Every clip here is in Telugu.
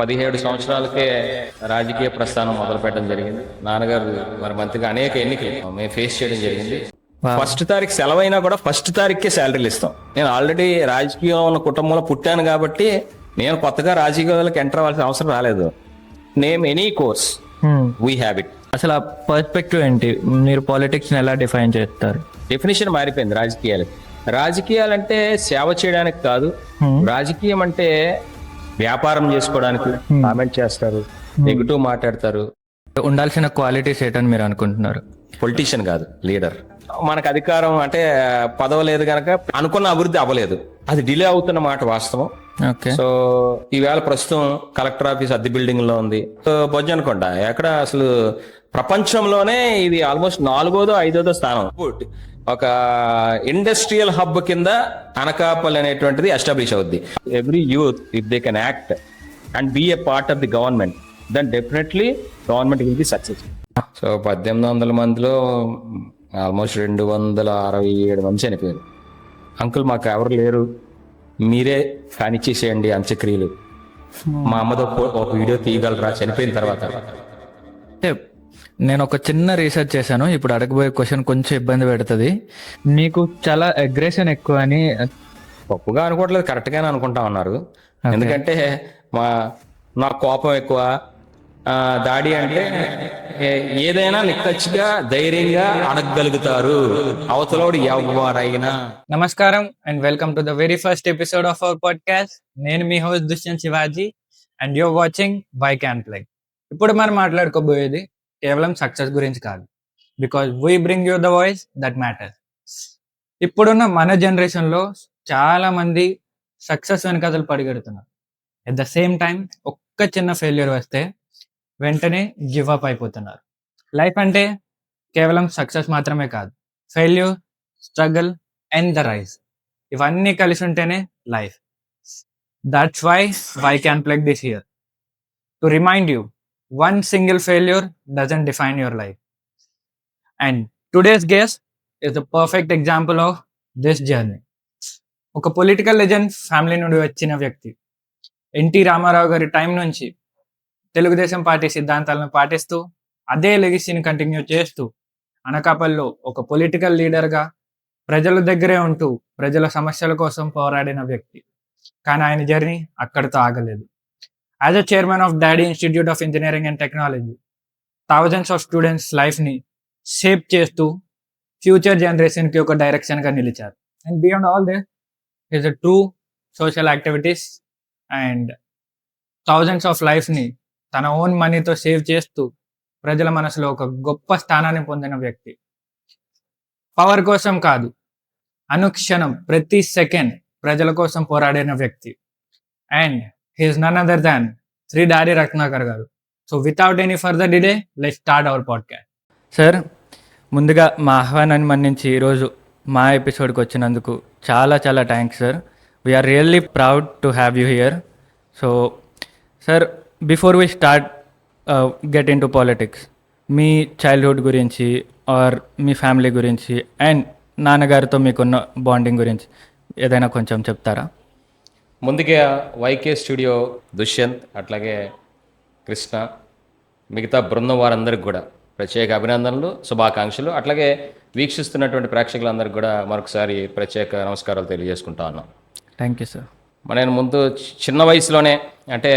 17 సంవత్సరాలకే రాజకీయ ప్రస్థానం మొదలు పెట్టడం జరిగింది. నాన్నగారు మరి మంత్రిగా అనేక ఎన్నికలు మేము ఫేస్ చేయడం జరిగింది. ఫస్ట్ తారీఖు సెలవైనా కూడా ఫస్ట్ తారీఖుకే శాలరీలు ఇస్తాం. నేను ఆల్రెడీ రాజకీయం ఉన్న కుటుంబంలో పుట్టాను కాబట్టి నేను కొత్తగా రాజకీయాలకు ఎంటర్ అవ్వాల్సిన అవసరం రాలేదు. Name any course we have it. అసలు ఆ పర్స్పెక్టివ్ ఏంటి? మీరు పాలిటిక్స్ ని ఎలా డిఫైన్ చేస్తారు? డెఫినేషన్ మారిపోయింది రాజకీయాలు. రాజకీయాలంటే సేవ చేయడానికి కాదు. రాజకీయం అంటే వ్యాపారం చేసుకోవడానికి. కామెంట్ చేస్తారు, నెగిటివ్ మాట్లాడతారు. ఉండాల్సిన క్వాలిటీస్ ఏంటని మీరు అనుకుంటున్నారు? పొలిటీషియన్ కాదు, లీడర్. మనకు అధికారం అంటే పదవి లేదు కనుక అనుకున్న అభివృద్ధి అవ్వలేదు. అది డిలే అవుతున్న మాట వాస్తవం. ఓకే. సో ఈవేళ ప్రస్తుతం కలెక్టర్ ఆఫీస్ అద్దె బిల్డింగ్ లో ఉంది. సో బొజ్జనకొండ ఎక్కడ అసలు ప్రపంచంలోనే ఇది ఆల్మోస్ట్ 4వ 5వ స్థానం. ఒక ఇండస్ట్రియల్ హబ్ కింద అనకాపల్లి అనేటువంటిది ఎస్టాబ్లిష్ అవుద్ది. Every youth if they can act and be a part of the government, then definitely government will be success. So 1800 మందిలో ఆల్మోస్ట్ 267 మంది చనిపోయారు. అంకుల్ మాకు ఎవరు లేరు, మీరే కానిచ్చేసేయండి అంత్యక్రియలు. మా అమ్మతో ఒక వీడియో తీయగలరా చనిపోయిన తర్వాత? అంటే నేను ఒక చిన్న రీసెర్చ్ చేశాను. ఇప్పుడు అడగబోయే క్వశ్చన్ కొంచెం ఇబ్బంది పెడుతుంది. మీకు చాలా అగ్రెషన్ ఎక్కువ అని. తప్పుగా అనుకోవట్లేదు, కరెక్ట్ గానే అనుకుంటా ఉన్నారు. ఎందుకంటే నా కోపం ఎక్కువ. దాడి అంటే ఏదైనా నిక్కచ్చిగా ధైర్యంగా అడగగలుగుతారు అవతలోడు ఎవరైనా. నమస్కారం and welcome to the very first episode of our podcast. నేను మీ host Dushyant Shivaji and you're watching Y can play. ఇప్పుడు మనం మాట్లాడుకోబోయేది కేవలం సక్సెస్ గురించి కాదు, because we bring you the voice that matters. ఇప్పుడున్న మన జనరేషన్లో చాలా మంది సక్సెస్ వెనకాతలు పరిగెడుతున్నారు. ఎట్ ద సేమ్ టైం ఒక్క చిన్న ఫెయిల్యూర్ వస్తే వెంటనే గివ్ అప్ అయిపోతున్నారు. లైఫ్ అంటే కేవలం సక్సెస్ మాత్రమే కాదు, failure, struggle and the rise, ఇవన్నీ కలిసి ఉంటేనే life. That's why can plug this here to remind you one single failure doesn't define your life. And today's guest is the perfect example of this journey. ఒక పొలిటికల్ లెజెండ్ ఫ్యామిలీ నుండి వచ్చిన వ్యక్తి. ఎన్టీ రామారావు గారి టైం నుంచి తెలుగుదేశం పార్టీ సిద్ధాంతాలను పాటిస్తూ అదే లెగసీని కంటిన్యూ చేస్తూ అనకాపల్లిలో ఒక పొలిటికల్ లీడర్గా ప్రజల దగ్గరే ఉంటూ ప్రజల సమస్యల కోసం పోరాడిన వ్యక్తి. కానీ ఆయన జర్నీ అక్కడితో ఆగలేదు. As a chairman of Daddy Institute of Engineering and Technology, thousands of students' life ni shape చేస్తూ ఫ్యూచర్ జనరేషన్ కి ఒక డైరెక్షన్ గా నిలిచారు. And beyond all this is a true social activities and thousands of life ని తన ఓన్ మనీతో సేవ్ చేస్తూ ప్రజల మనసులో ఒక గొప్ప స్థానాన్ని పొందిన వ్యక్తి. పవర్ కోసం కాదు, అనుక్షణం ప్రతి సెకండ్ ప్రజల కోసం పోరాడిన వ్యక్తి. And he is none other than Sri Dari Ratnakar garu. So without any further delay, let's start our podcast. Sir, ముందుగా మా ఆహ్వానాన్ని మన్నించి ఈరోజు మా ఎపిసోడ్కి వచ్చినందుకు చాలా చాలా thanks sir. We are really proud to have you here. So sir, before we start get into politics, మీ చైల్డ్హుడ్ గురించి ఆర్ మీ ఫ్యామిలీ గురించి అండ్ నాన్నగారితో మీకున్న బాండింగ్ గురించి ఏదైనా కొంచెం చెప్తారా? ముందుగా వైకే స్టూడియో దుష్యంత్, అట్లాగే కృష్ణ, మిగతా బృందం వారందరికి కూడా ప్రత్యేక అభినందనలు, శుభాకాంక్షలు. అట్లాగే వీక్షిస్తున్నటువంటి ప్రేక్షకులందరికీ కూడా మరొకసారి ప్రత్యేక నమస్కారాలు తెలియజేసుకుంటా ఉన్నాం. Thank you sir. నేను ముందు చిన్న వయసులోనే అంటే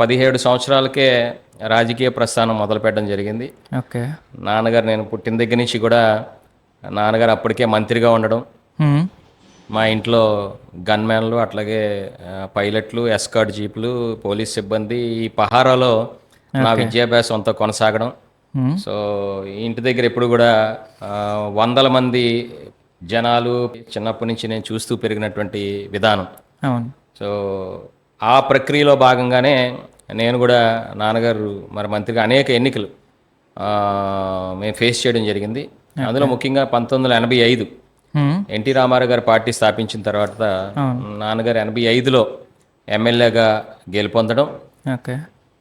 17 సంవత్సరాలకే రాజకీయ ప్రస్థానం మొదలు పెట్టడం జరిగింది. ఓకే. నాన్నగారు నేను పుట్టిన దగ్గర నుంచి కూడా నాన్నగారు అప్పటికే మంత్రిగా ఉండడం, మా ఇంట్లో గన్మ్యాన్లు, అట్లాగే పైలట్లు, ఎస్కార్ట్ జీపులు, పోలీస్ సిబ్బంది, ఈ పహారాలో నా విద్యాభ్యాసం అంతా కొనసాగడం. సో ఇంటి దగ్గర ఎప్పుడు కూడా వందల మంది జనాలు చిన్నప్పటి నుంచి నేను చూస్తూ పెరిగినటువంటి విధానం. సో ఆ ప్రక్రియలో భాగంగానే నేను కూడా నాన్నగారు మరి మంత్రిగా అనేక ఎన్నికలు మేము ఫేస్ చేయడం జరిగింది. అందులో ముఖ్యంగా 1985 ఎన్టీ రామారావు గారు పార్టీ స్థాపించిన తర్వాత నాన్నగారు 85లో ఎమ్మెల్యేగా గెలుపొందడం.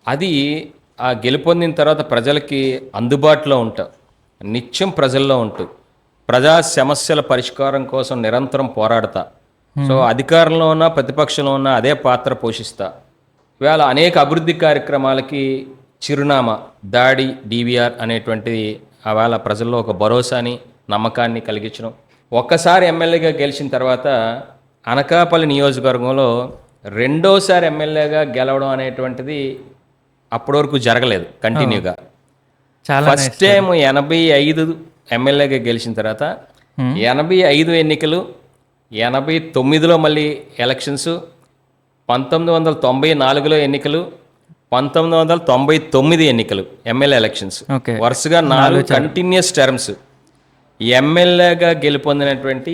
అది ఆ గెలుపొందిన తర్వాత ప్రజలకి అందుబాటులో ఉంటా, నిత్యం ప్రజల్లో ఉంటూ ప్రజా సమస్యల పరిష్కారం కోసం నిరంతరం పోరాడతా. సో అధికారంలో ఉన్న ప్రతిపక్షంలో ఉన్న అదే పాత్ర పోషిస్తా. ఇవాళ అనేక అభివృద్ధి కార్యక్రమాలకి చిరునామా దాడి డివిఆర్ అనేటువంటిది ఆవేళ ప్రజల్లో ఒక భరోసాని నమ్మకాన్ని కలిగించడం. ఒక్కసారి ఎమ్మెల్యేగా గెలిచిన తర్వాత అనకాపల్లి నియోజకవర్గంలో రెండోసారి ఎమ్మెల్యేగా గెలవడం అనేటువంటిది అప్పటి వరకు జరగలేదు కంటిన్యూగా. చాలా ఫస్ట్ టైం 85 ఎమ్మెల్యేగా గెలిచిన తర్వాత 85 ఎన్నికలు, 89లో మళ్ళీ ఎలక్షన్స్, 1994లో ఎన్నికలు, 1999 ఎన్నికలు ఎమ్మెల్యే ఎలక్షన్స్. ఓకే. వరుసగా 4 కంటిన్యూస్ టర్మ్స్ ఎమ్మెల్యేగా గెలుపొందినటువంటి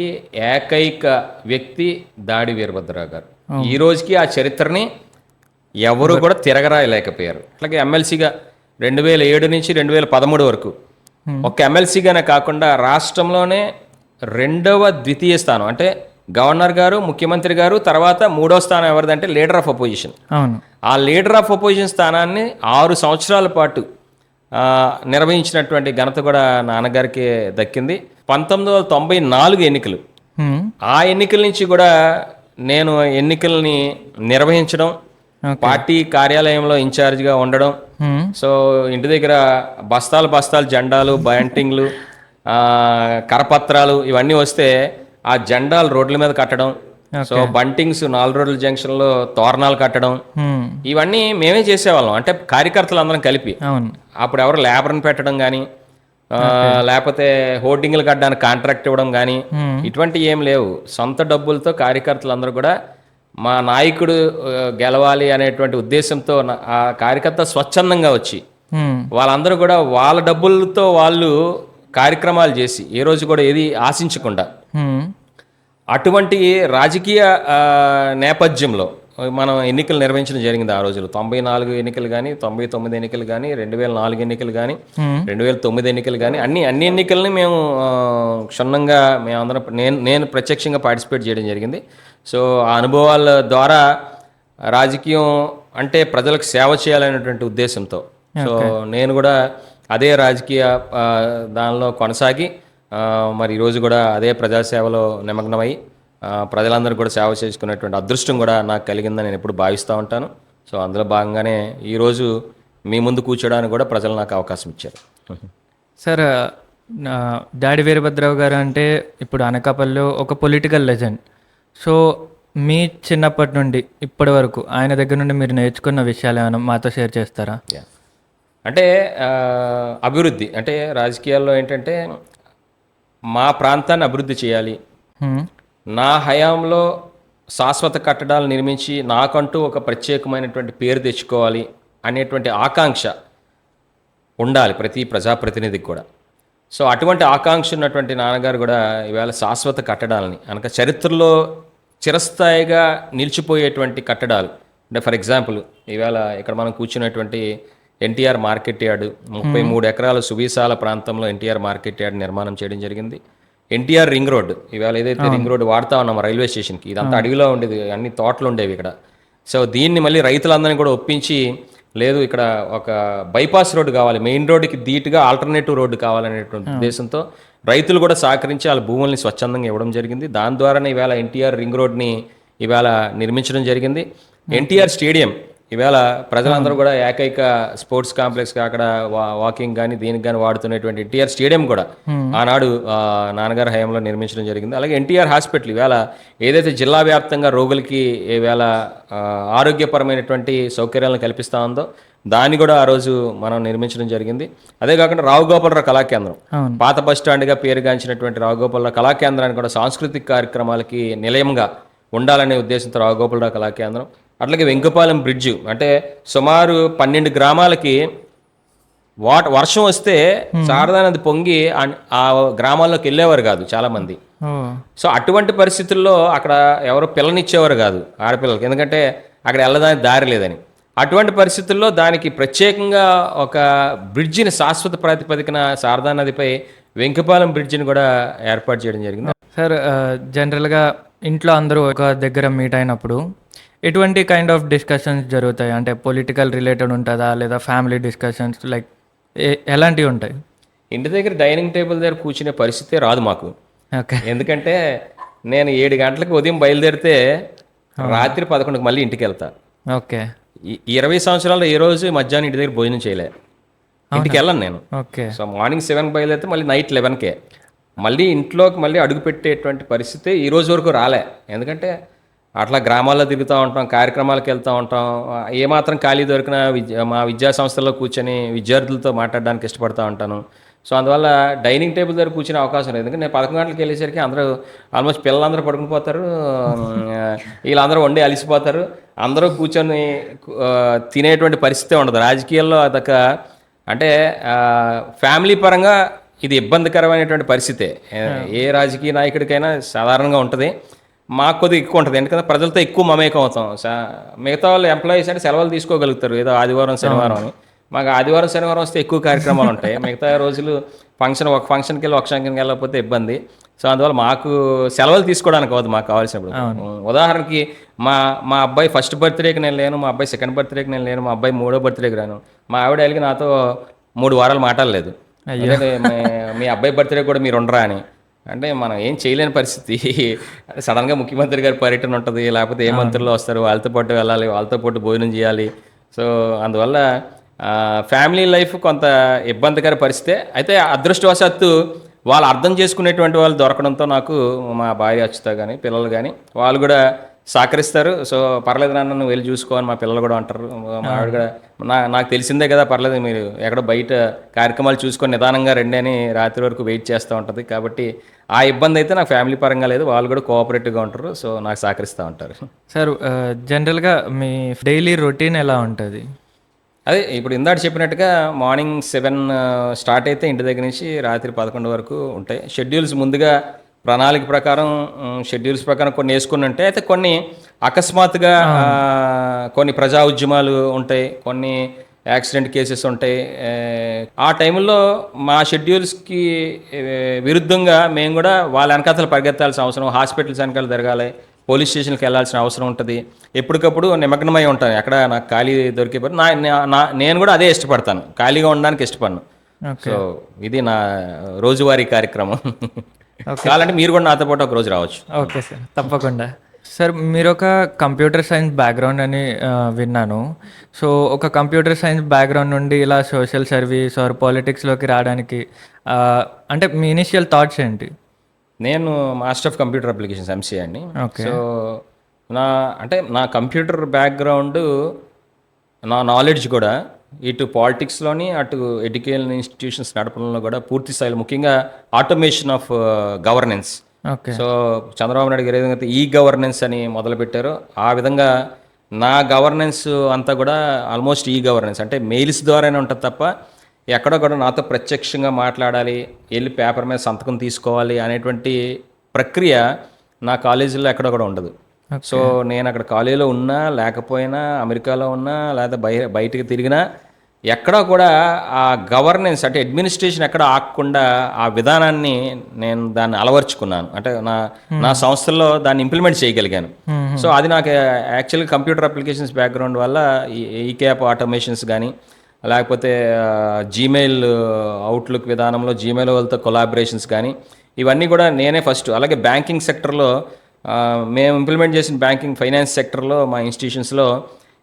ఏకైక వ్యక్తి దాడి వీరభద్రరావు గారు. ఈ రోజుకి ఆ చరిత్రని ఎవరు కూడా తిరగరాయలేకపోయారు. అట్లాగే ఎమ్మెల్సీగా 2007 నుంచి 2013 వరకు ఒక ఎమ్మెల్సీగానే కాకుండా రాష్ట్రంలోనే రెండవ ద్వితీయ స్థానం, అంటే గవర్నర్ గారు, ముఖ్యమంత్రి గారు, తర్వాత మూడో స్థానం ఎవరిదంటే లీడర్ ఆఫ్ అపోజిషన్. అవును. ఆ లీడర్ ఆఫ్ అపోజిషన్ స్థానాన్ని 6 సంవత్సరాల పాటు నిర్వహించినటువంటి ఘనత కూడా నాన్నగారికి దక్కింది. 1994 ఎన్నికలు, ఆ ఎన్నికల నుంచి కూడా నేను ఎన్నికల్ని నిర్వహించడం, పార్టీ కార్యాలయంలో ఇన్ఛార్జిగా ఉండడం. సో ఇంటి దగ్గర బస్తాలు జెండాలు, బ్యాంటింగ్లు, కరపత్రాలు ఇవన్నీ వస్తే ఆ జెండాలు రోడ్ల మీద కట్టడం, సో బంటింగ్స్ 4 రోడ్ల జంక్షన్లో తోరణాలు కట్టడం, ఇవన్నీ మేమే చేసేవాళ్ళం. అంటే కార్యకర్తలు అందరం కలిపి. అప్పుడు ఎవరు లేబర్ని పెట్టడం కానీ, లేకపోతే హోర్డింగ్లు కట్టడానికి కాంట్రాక్ట్ ఇవ్వడం కానీ ఇటువంటి ఏం లేవు. సొంత డబ్బులతో కార్యకర్తలు అందరూ కూడా మా నాయకుడు గెలవాలి అనేటువంటి ఉద్దేశంతో ఆ కార్యకర్త స్వచ్ఛందంగా వచ్చి వాళ్ళందరూ కూడా వాళ్ళ డబ్బులతో వాళ్ళు కార్యక్రమాలు చేసి ఏ రోజు కూడా ఏది ఆశించకుండా అటువంటి రాజకీయ నేపథ్యంలో మనం ఎన్నికలు నిర్వహించడం జరిగింది. ఆ రోజులు 94 ఎన్నికలు కానీ, 99 ఎన్నికలు కానీ, 2004 ఎన్నికలు కానీ, 2009 ఎన్నికలు కానీ, అన్ని ఎన్నికల్ని మేము క్షుణ్ణంగా మేమందరం నేను ప్రత్యక్షంగా పార్టిసిపేట్ చేయడం జరిగింది. సో ఆ అనుభవాల ద్వారా రాజకీయం అంటే ప్రజలకు సేవ చేయాలనేటువంటి ఉద్దేశంతో సో నేను కూడా అదే రాజకీయ దానిలో కొనసాగి మరి ఈరోజు కూడా అదే ప్రజాసేవలో నిమగ్నమై ప్రజలందరూ కూడా సేవ చేసుకునేటువంటి అదృష్టం కూడా నాకు కలిగిందని నేను ఎప్పుడు భావిస్తూ ఉంటాను. సో అందులో భాగంగానే ఈరోజు మీ ముందు కూర్చోడానికి కూడా ప్రజలు నాకు అవకాశం ఇచ్చారు. సార్, దాడి వీరభద్రరావు గారు అంటే ఇప్పుడు అనకాపల్లిలో ఒక పొలిటికల్ లెజెండ్. సో మీ చిన్నప్పటి నుండి ఇప్పటి వరకు ఆయన దగ్గర నుండి మీరు నేర్చుకున్న విషయాలు ఏమైనా మాతో షేర్ చేస్తారా? అంటే అభివృద్ధి అంటే రాజకీయాల్లో ఏంటంటే మా ప్రాంతాన్ని అభివృద్ధి చేయాలి, నా హయాంలో శాశ్వత కట్టడాలు నిర్మించి నాకంటూ ఒక ప్రత్యేకమైనటువంటి పేరు తెచ్చుకోవాలి అనేటువంటి ఆకాంక్ష ఉండాలి ప్రతి ప్రజాప్రతినిధికి కూడా. సో అటువంటి ఆకాంక్ష ఉన్నటువంటి నాన్నగారు కూడా ఈవేళ శాశ్వత కట్టడాలని అనక చరిత్రలో చిరస్థాయిగా నిలిచిపోయేటువంటి కట్టడాలు అంటే ఫర్ ఎగ్జాంపుల్ ఈవేళ ఇక్కడ మనం కూర్చున్నటువంటి ఎన్టీఆర్ మార్కెట్ యార్డు 33 ఎకరాల సువిశాల ప్రాంతంలో ఎన్టీఆర్ మార్కెట్ యార్డ్ నిర్మాణం చేయడం జరిగింది. ఎన్టీఆర్ రింగ్ రోడ్ ఇవాళ ఏదైతే రింగ్ రోడ్ వాడుతా ఉన్నాం రైల్వే స్టేషన్కి, ఇదంతా అడవిలో ఉండేది, అన్ని తోటలు ఉండేవి ఇక్కడ. సో దీన్ని మళ్ళీ రైతులందరినీ కూడా ఒప్పించి లేదు ఇక్కడ ఒక బైపాస్ రోడ్డు కావాలి, మెయిన్ రోడ్డుకి ధీటుగా ఆల్టర్నేటివ్ రోడ్డు కావాలనేటువంటి ఉద్దేశంతో రైతులు కూడా సహకరించి వాళ్ళ భూముల్ని స్వచ్ఛందంగా ఇవ్వడం జరిగింది. దాని ద్వారానే ఈవేళ ఎన్టీఆర్ రింగ్ రోడ్ని ఈవేళ నిర్మించడం జరిగింది. ఎన్టీఆర్ స్టేడియం ఈవేళ ప్రజలందరూ కూడా ఏకైక స్పోర్ట్స్ కాంప్లెక్స్గా అక్కడ వాకింగ్ కానీ దీనికి కానీ వాడుతున్నటువంటి ఎన్టీఆర్ స్టేడియం కూడా ఆనాడు నాన్నగారి హయాంలో నిర్మించడం జరిగింది. అలాగే ఎన్టీఆర్ హాస్పిటల్ ఈవేళ ఏదైతే జిల్లా వ్యాప్తంగా రోగులకి ఈవేళ ఆరోగ్యపరమైనటువంటి సౌకర్యాలను కల్పిస్తూ ఉందో దాన్ని కూడా ఆ రోజు మనం నిర్మించడం జరిగింది. అదే కాకుండా రావుగోపాలరావు కళాకేంద్రం, పాత బస్ స్టాండ్గా పేరుగాంచినటువంటి రావుగోపాలరావు కళాకేంద్రాన్ని కూడా సాంస్కృతిక కార్యక్రమాలకి నిలయంగా ఉండాలనే ఉద్దేశంతో రావుగోపాలరావు కళాకేంద్రం. అట్లాగే వెంకపాలెం బ్రిడ్జ్ అంటే సుమారు 12 గ్రామాలకి వర్షం వస్తే శారదా నది పొంగి ఆ గ్రామాల్లోకి వెళ్ళేవారు కాదు చాలామంది. సో అటువంటి పరిస్థితుల్లో అక్కడ ఎవరో పిల్లనిచ్చేవారు కాదు ఆడపిల్లలకి, ఎందుకంటే అక్కడ వెళ్ళడానికి దారి లేదని. అటువంటి పరిస్థితుల్లో దానికి ప్రత్యేకంగా ఒక బ్రిడ్జిని శాశ్వత ప్రాతిపదికన శారదా నదిపై వెంకపాలెం బ్రిడ్జిని కూడా ఏర్పాటు చేయడం జరిగింది. సార్, జనరల్గా ఇంట్లో అందరూ ఒక దగ్గర మీట్ అయినప్పుడు ఎటువంటి కైండ్ ఆఫ్ డిస్కషన్స్ జరుగుతాయి? అంటే పొలిటికల్ రిలేటెడ్ ఉంటుందా లేదా ఫ్యామిలీ డిస్కషన్స్ లైక్ ఎలాంటివి ఉంటాయి? ఇంటి దగ్గర డైనింగ్ టేబుల్ దగ్గర కూర్చునే పరిస్థితే రాదు మాకు. ఓకే. ఎందుకంటే నేను 7 గంటలకు ఉదయం బయలుదేరితే రాత్రి 11కి మళ్ళీ ఇంటికి వెళ్తా. ఓకే. ఈ 20 సంవత్సరాల్లో ఏ రోజు మధ్యాహ్నం ఇంటి దగ్గర భోజనం చేయలే. ఇంటికి వెళ్ళను నేను. ఓకే. సో మార్నింగ్ 7కి బయలుదేరితే మళ్ళీ నైట్ 11కే మళ్ళీ ఇంట్లోకి మళ్ళీ అడుగు పెట్టేటువంటి పరిస్థితి ఈ రోజు వరకు రాలే. ఎందుకంటే అట్లా గ్రామాల్లో తిరుగుతూ ఉంటాం, కార్యక్రమాలకు వెళ్తూ ఉంటాం. ఏమాత్రం ఖాళీ దొరికినా మా విద్యా సంస్థల్లో కూర్చొని విద్యార్థులతో మాట్లాడడానికి ఇష్టపడతా ఉంటాను. సో అందువల్ల డైనింగ్ టేబుల్ దగ్గర కూర్చునే అవకాశం లేదు. ఎందుకంటే నేను 11 గంటలకు వెళ్ళేసరికి అందరూ ఆల్మోస్ట్ పిల్లలందరూ పడుకుని పోతారు, వీళ్ళందరూ వండి అలిసిపోతారు. అందరూ కూర్చొని తినేటువంటి పరిస్థితే ఉండదు. రాజకీయాల్లో అదొక అంటే ఫ్యామిలీ పరంగా ఇది ఇబ్బందికరమైనటువంటి పరిస్థితే. ఏ రాజకీయ నాయకుడికైనా సాధారణంగా ఉంటుంది. మాకు కొద్దిగా ఎక్కువ ఉంటుంది, ఎందుకంటే ప్రజలతో ఎక్కువ మమేకం అవుతాం. మిగతా వాళ్ళు ఎంప్లాయీస్ అంటే సెలవులు తీసుకోగలుగుతారు, ఏదో ఆదివారం శనివారం అని. మాకు ఆదివారం శనివారం వస్తే ఎక్కువ కార్యక్రమాలు ఉంటాయి. మిగతా రోజులు ఒక ఫంక్షన్కి వెళ్ళి ఒక ఫంక్షన్కి వెళ్ళకపోతే ఇబ్బంది. సో అందువల్ల మాకు సెలవులు తీసుకోవడానికి అవ్వదు మాకు కావాల్సినప్పుడు. ఉదాహరణకి మా అబ్బాయి ఫస్ట్ బర్త్డేకి నేను లేను, మా అబ్బాయి సెకండ్ బర్త్డేకి నేను లేను, మా అబ్బాయి 3వ బర్త్డేకి రాను. మా ఆవిడ వెళ్ళి నాతో 3 వారాలు మాట్లాడలేదు. అంటే మీ అబ్బాయి బర్త్డే కూడా మీరు ఉండరా అని. అంటే మనం ఏం చేయలేని పరిస్థితి. సడన్గా ముఖ్యమంత్రి గారి పర్యటన ఉంటుంది, లేకపోతే ఏ మంత్రులు వస్తారు, వాళ్ళతో పాటు వెళ్ళాలి, వాళ్ళతో పాటు భోజనం చేయాలి. సో అందువల్ల ఫ్యామిలీ లైఫ్ కొంత ఇబ్బందికర పరిస్థితే. అయితే అదృష్టవశాత్తు వాళ్ళు అర్థం చేసుకునేటువంటి వాళ్ళు దొరకడంతో నాకు మా భార్య అచ్చుత కానీ పిల్లలు కానీ వాళ్ళు కూడా సహకరిస్తారు. సో పర్లేదు నాన్న నువ్వు వెళ్ళి చూసుకోని మా పిల్లలు కూడా అంటారు. మా ఆవిడ కూడా నాకు తెలిసిందే కదా, పర్లేదు మీరు ఎక్కడో బయట కార్యక్రమాలు చూసుకొని నిదానంగా రండి అని రాత్రి వరకు వెయిట్ చేస్తూ ఉంటుంది. కాబట్టి ఆ ఇబ్బంది అయితే నాకు ఫ్యామిలీ పరంగా లేదు, వాళ్ళు కూడా కోఆపరేటివ్గా ఉంటారు. సో నాకు సహకరిస్తూ ఉంటారు. సార్ జనరల్గా మీ డైలీ రొటీన్ ఎలా ఉంటుంది? అదే ఇప్పుడు ఇందాక చెప్పినట్టుగా మార్నింగ్ 7 స్టార్ట్ అయితే ఇంటి దగ్గర నుంచి రాత్రి 11 వరకు ఉంటాయి. షెడ్యూల్స్ ముందుగా ప్రణాళిక ప్రకారం షెడ్యూల్స్ ప్రకారం కొన్ని వేసుకుని ఉంటాయి. అయితే కొన్ని అకస్మాత్తుగా కొన్ని ప్రజా ఉద్యమాలు ఉంటాయి, కొన్ని యాక్సిడెంట్ కేసెస్ ఉంటాయి. ఆ టైంలో మా షెడ్యూల్స్కి విరుద్ధంగా మేము కూడా వాళ్ళ వెనకాతలు పరిగెత్తాల్సిన అవసరం, హాస్పిటల్స్ వెనకాల తిరగాలి, పోలీస్ స్టేషన్కి వెళ్ళాల్సిన అవసరం ఉంటుంది. ఎప్పటికప్పుడు నిమగ్నమై ఉంటాను. ఎక్కడ నాకు ఖాళీ దొరికే నేను కూడా అదే ఇష్టపడతాను, ఖాళీగా ఉండడానికి ఇష్టపడను. సో ఇది నా రోజువారీ కార్యక్రమం. కావాలంటే మీరు కూడా నాతో పాటు ఒక రోజు రావచ్చు. ఓకే సార్, తప్పకుండా. సార్ మీరు ఒక కంప్యూటర్ సైన్స్ బ్యాక్గ్రౌండ్ అని విన్నాను. సో ఒక కంప్యూటర్ సైన్స్ బ్యాక్గ్రౌండ్ నుండి ఇలా సోషల్ సర్వీస్ ఆర్ పాలిటిక్స్లోకి రావడానికి అంటే మీ ఇనిషియల్ థాట్స్ ఏంటి? నేను master of computer applications MCA అండి. ఓకే. సో నా కంప్యూటర్ బ్యాక్గ్రౌండ్, నా నాలెడ్జ్ కూడా ఇటు పాలిటిక్స్లోని అటు ఎడ్యుకేషన్ ఇన్స్టిట్యూషన్స్ నడపడంలో కూడా పూర్తి స్థాయిలో, ముఖ్యంగా automation of governance. Okay. So Chandrababu Naidu గారు ఏ విధంగా ఈ గవర్నెన్స్ అని మొదలుపెట్టారో ఆ విధంగా నా గవర్నెన్స్ అంతా కూడా ఆల్మోస్ట్ ఈ గవర్నెన్స్ అంటే మెయిల్స్ ద్వారానే ఉంటుంది తప్ప ఎక్కడో కూడా నాతో ప్రత్యక్షంగా మాట్లాడాలి, వెళ్ళి పేపర్ మీద సంతకం తీసుకోవాలి అనేటువంటి ప్రక్రియ నా కాలేజీలో ఎక్కడో కూడా ఉండదు. సో నేను అక్కడ కాలేజీలో ఉన్నా లేకపోయినా, అమెరికాలో ఉన్నా లేదా బయటకు తిరిగినా ఎక్కడా కూడా ఆ గవర్నెన్స్ అంటే అడ్మినిస్ట్రేషన్ ఎక్కడ ఆగకుండా ఆ విధానాన్ని నేను దాన్ని అలవర్చుకున్నాను. అంటే నా సంస్థల్లో దాన్ని ఇంప్లిమెంట్ చేయగలిగాను. సో అది నాకు యాక్చువల్గా కంప్యూటర్ అప్లికేషన్స్ బ్యాక్గ్రౌండ్ వల్ల ఈ క్యాప్ ఆటోమేషన్స్ కానీ, లేకపోతే జీమెయిల్ అవుట్లుక్ విధానంలో జీమెయిల్ వాళ్ళతో కొలాబరేషన్స్ కానీ, ఇవన్నీ కూడా నేనే ఫస్ట్. అలాగే బ్యాంకింగ్ సెక్టర్లో మేము ఇంప్లిమెంట్ చేసిన బ్యాంకింగ్ ఫైనాన్స్ సెక్టర్లో మా ఇన్స్టిట్యూషన్స్లో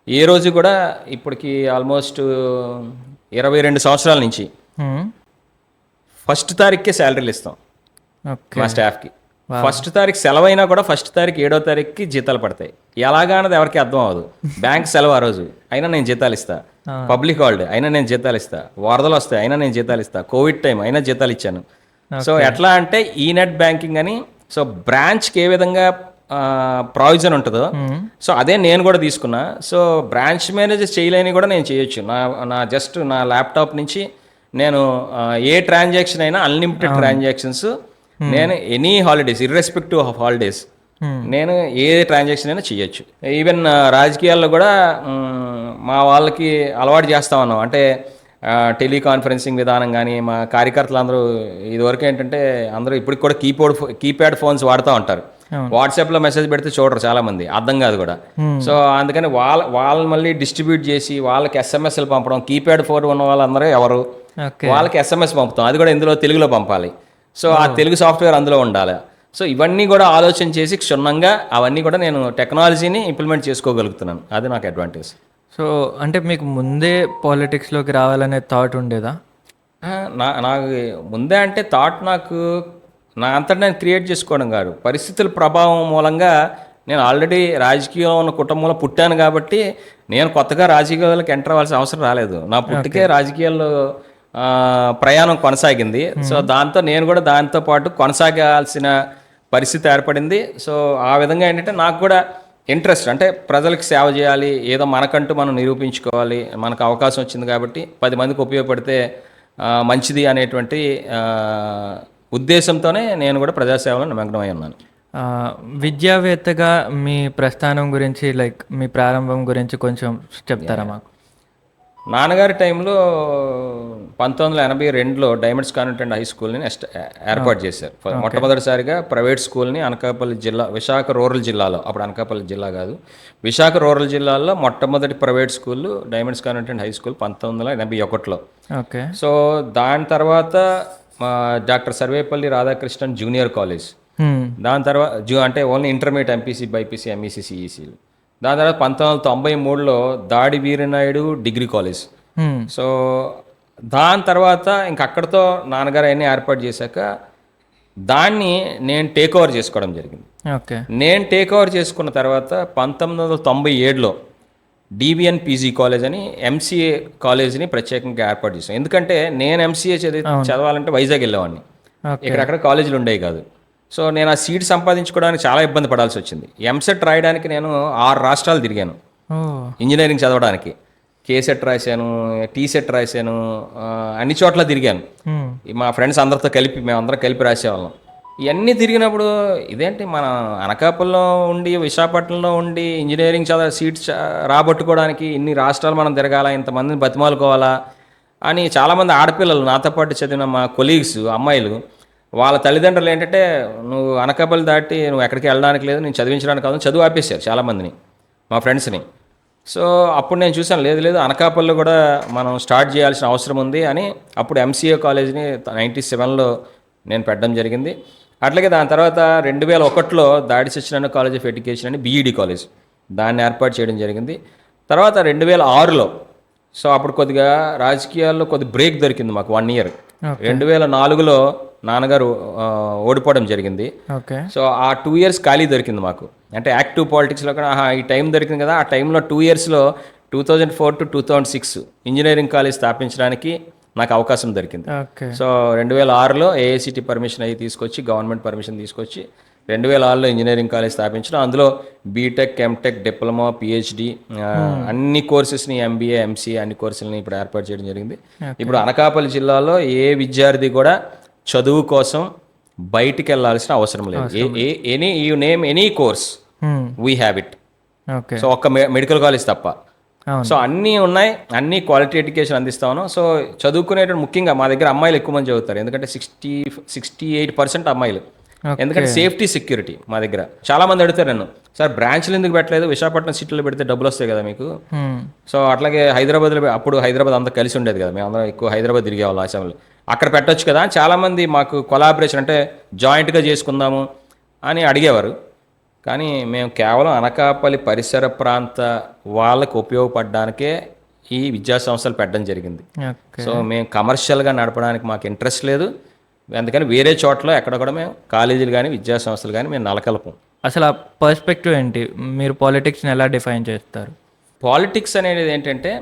ఏ రోజు కూడా ఇప్పటికి ఆల్మోస్ట్ 22 సంవత్సరాల నుంచి ఫస్ట్ తారీఖుకే శాలరీలు ఇస్తాం మా స్టాఫ్కి. ఫస్ట్ తారీఖు సెలవైనా కూడా ఫస్ట్ తారీఖు 7వ తారీఖుకి జీతాలు పడతాయి. ఎలాగా అన్నది ఎవరికి అర్థం అవ్వదు. బ్యాంక్ సెలవు ఆ రోజు అయినా నేను జీతాలు ఇస్తా, పబ్లిక్ హాలిడే అయినా నేను జీతాలు ఇస్తా, వరదలు వస్తాయి అయినా నేను జీతాలు ఇస్తా, కోవిడ్ టైం అయినా జీతాలు ఇచ్చాను. సో ఎట్లా అంటే ఈ నెట్ బ్యాంకింగ్ అని, సో బ్రాంచ్కి ఏ విధంగా ప్రావిజన్ ఉంటుందో సో అదే నేను కూడా తీసుకున్నా. సో బ్రాంచ్ మేనేజర్ చేయలేని కూడా నేను చేయొచ్చు. నా ల్యాప్టాప్ నుంచి నేను ఏ ట్రాన్సాక్షన్ అయినా అన్లిమిటెడ్ ట్రాన్సాక్షన్స్, నేను any holidays irrespective of holidays నేను ఏ ట్రాన్సాక్షన్ అయినా చేయొచ్చు. ఈవెన్ రాజకీయాల్లో కూడా మా వాళ్ళకి అలవాటు చేస్తా ఉన్నాం. అంటే టెలికాన్ఫరెన్సింగ్ విధానం కానీ, మా కార్యకర్తలు అందరూ ఇదివరకు ఏంటంటే అందరూ ఇప్పటికి కూడా కీప్యాడ్ ఫోన్స్ వాడుతూ ఉంటారు. వాట్సాప్లో మెసేజ్ పెడితే చూడరు చాలామంది, అర్థం కాదు కూడా. సో అందుకని వాళ్ళని మళ్ళీ డిస్ట్రిబ్యూట్ చేసి వాళ్ళకి ఎస్ఎంఎస్లు పంపడం. కీప్యాడ్ ఫోన్ ఉన్న వాళ్ళందరూ ఎవరు వాళ్ళకి ఎస్ఎంఎస్ పంపుతాం, అది కూడా ఇందులో తెలుగులో పంపాలి. సో ఆ తెలుగు సాఫ్ట్వేర్ అందులో ఉండాలి. సో ఇవన్నీ కూడా ఆలోచన చేసి క్షుణ్ణంగా అవన్నీ కూడా నేను టెక్నాలజీని ఇంప్లిమెంట్ చేసుకోగలుగుతున్నాను. అది నాకు అడ్వాంటేజ్. సో అంటే మీకు ముందే పాలిటిక్స్లోకి రావాలనే థాట్ ఉండేదా? నాకు ముందే అంటే థాట్ నాకు నా అంతటా నేను క్రియేట్ చేసుకోవడం కాదు, పరిస్థితుల ప్రభావం మూలంగా నేను ఆల్రెడీ రాజకీయం ఉన్న కుటుంబంలో పుట్టాను కాబట్టి నేను కొత్తగా రాజకీయాలకు ఎంటర్ అవ్వాల్సిన అవసరం రాలేదు. నా పుట్టుకే రాజకీయాల్లో ప్రయాణం కొనసాగింది. సో దాంతో నేను కూడా దాంతో పాటు కొనసాగాల్సిన పరిస్థితి ఏర్పడింది. సో ఆ విధంగా ఏంటంటే నాకు కూడా ఇంట్రెస్ట్, అంటే ప్రజలకు సేవ చేయాలి, ఏదో మనకంటూ మనం నిరూపించుకోవాలి, మనకు అవకాశం వచ్చింది కాబట్టి 10 మందికి ఉపయోగపడితే మంచిది అనేటువంటి ఉద్దేశంతోనే నేను కూడా ప్రజాసేవలో నిమగ్నమై ఉన్నాను. విద్యావేత్తగా మీ ప్రస్థానం గురించి, లైక్ మీ ప్రారంభం గురించి కొంచెం చెప్తారా మాకు? నాన్నగారి టైంలో 1982లో డైమండ్స్ కాన్వెంట్ హై స్కూల్ని ఏర్పాటు చేశారు. మొట్టమొదటిసారిగా ప్రైవేట్ స్కూల్ని అనకాపల్లి జిల్లా, విశాఖ రూరల్ జిల్లాలో, అప్పుడు అనకాపల్లి జిల్లా కాదు, విశాఖ రూరల్ జిల్లాలో మొట్టమొదటి private school diamonds convent high school 1981లో. ఓకే. సో దాని తర్వాత doctor Sarvepalli Radhakrishnan junior college, దాని తర్వాత అంటే only intermediate MPC BiPC MEC సిఈసీలు. దాని తర్వాత 1993లో దాడి వీరనాయుడు డిగ్రీ కాలేజ్. సో దాని తర్వాత ఇంక అక్కడితో నాన్నగారు అవన్నీ ఏర్పాటు చేశాక దాన్ని నేను టేక్ ఓవర్ చేసుకోవడం జరిగింది. ఓకే. నేను టేక్ ఓవర్ చేసుకున్న తర్వాత 1997లో డివిఎన్ పీజీ కాలేజ్ అని ఎంసీఏ కాలేజ్ని ప్రత్యేకంగా ఏర్పాటు చేశాను. ఎందుకంటే నేను ఎంసీఏ చదవాలంటే వైజాగ్ వెళ్ళేవాడిని, ఇక్కడక్కడ కాలేజీలు ఉండేవి కాదు. సో నేను ఆ సీట్ సంపాదించుకోవడానికి చాలా ఇబ్బంది పడాల్సి వచ్చింది. ఎంసెట్ రాయడానికి నేను 6 రాష్ట్రాలు తిరిగాను ఇంజనీరింగ్ చదవడానికి. కేసెట్ రాశాను, టీసెట్ రాశాను, అన్ని చోట్ల తిరిగాను. మా ఫ్రెండ్స్ అందరితో కలిపి మేమందరం కలిపి రాసేవాళ్ళం. ఇవన్నీ తిరిగినప్పుడు ఇదేంటి మన అనకాపల్లిలో ఉండి విశాఖపట్నంలో ఉండి ఇంజనీరింగ్ సీట్స్ రాబట్టుకోవడానికి ఇన్ని రాష్ట్రాలు మనం తిరగాల, ఇంతమందిని బతిమాలుకోవాలా అని చాలామంది ఆడపిల్లలు నాతో పాటు చదివిన మా కొలీగ్స్ అమ్మాయిలు, వాళ్ళ తల్లిదండ్రులు ఏంటంటే నువ్వు అనకాపల్లి దాటి నువ్వు ఎక్కడికి వెళ్ళడానికి లేదు, నేను చదివించడానికి కాదు, చదువు ఆపేశారు చాలామందిని, మా ఫ్రెండ్స్ని. సో అప్పుడు నేను చూసాను, లేదు అనకాపల్లిలో కూడా మనం స్టార్ట్ చేయాల్సిన అవసరం ఉంది అని అప్పుడు ఎంసీఏ కాలేజ్ని 97లో నేను పెట్టడం జరిగింది. అట్లాగే దాని తర్వాత 2001లో దాడి సత్యనారాయణ కాలేజ్ ఆఫ్ ఎడ్యుకేషన్ అని బీఈడి కాలేజ్, దాన్ని ఏర్పాటు చేయడం జరిగింది. తర్వాత 2006లో, సో అప్పుడు కొద్దిగా రాజకీయాల్లో కొద్ది బ్రేక్ దొరికింది మాకు 1 ఇయర్. 2004లో నాన్నగారు ఓడిపోవడం జరిగింది. సో ఆ 2 ఇయర్స్ ఖాళీ దొరికింది మాకు, అంటే యాక్టివ్ పాలిటిక్స్లో కూడా ఈ టైం దొరికింది కదా. ఆ టైంలో 2 ఇయర్స్లో 2004 to 2006 ఇంజనీరింగ్ కాలేజ్ స్థాపించడానికి నాకు అవకాశం దొరికింది. సో 2006లో ఏఐసిటి పర్మిషన్ అయ్యి తీసుకొచ్చి, గవర్నమెంట్ పర్మిషన్ తీసుకొచ్చి 2006లో ఇంజనీరింగ్ కాలేజ్ స్థాపించడం. అందులో బీటెక్, ఎంటెక్, డిప్లొమా, పిహెచ్డి అన్ని కోర్సెస్ని, ఎంబీఏ, ఎంసీఏ అన్ని కోర్సులని ఇప్పుడు ఏర్పాటు చేయడం జరిగింది. ఇప్పుడు అనకాపల్లి జిల్లాలో ఏ విద్యార్థి కూడా చదువు కోసం బయటికి వెళ్ళాల్సిన అవసరం లేదు. You name any course we have it. So ఒక్క మెడికల్ కాలేజ్ తప్ప. సో అన్నీ ఉన్నాయి, అన్ని క్వాలిటీ ఎడ్యుకేషన్ అందిస్తా ఉన్నాం. సో చదువుకునేటప్పుడు ముఖ్యంగా మా దగ్గర అమ్మాయిలు ఎక్కువ మంది చదువుతారు, ఎందుకంటే 68% అమ్మాయిలు. ఎందుకంటే సేఫ్టీ, సెక్యూరిటీ మా దగ్గర. చాలా మంది అడుగుతారు నన్ను, సార్ బ్రాంచ్లు ఎందుకు పెట్టలేదు, విశాఖపట్నం సిటీలో పెడితే డబ్బులు వస్తాయి కదా మీకు. సో అట్లాగే హైదరాబాద్లో, అప్పుడు హైదరాబాద్ అంతా కలిసి ఉండేది కదా, మేము అందరం ఎక్కువ హైదరాబాద్ తిరిగేవాళ్ళం అసెంబ్లీ, అక్కడ పెట్టొచ్చు కదా. చాలామంది మాకు కొలాబరేషన్ అంటే జాయింట్గా చేసుకుందాము అని అడిగేవారు. కానీ మేము కేవలం అనకాపల్లి పరిసర ప్రాంత వాళ్ళకు ఉపయోగపడడానికే ఈ విద్యా సంస్థలు పెట్టడం జరిగింది. సో మేము కమర్షియల్గా నడపడానికి మాకు ఇంట్రెస్ట్ లేదు, అందుకని వేరే చోట్ల ఎక్కడ కూడా మేము కాలేజీలు కానీ విద్యా సంస్థలు కానీ మేము నెలకొల్పం. అసలు ఆ పర్స్పెక్టివ్ ఏంటి, మీరు పాలిటిక్స్ని ఎలా డిఫైన్ చేస్తారు? పాలిటిక్స్ అనేది ఏంటంటే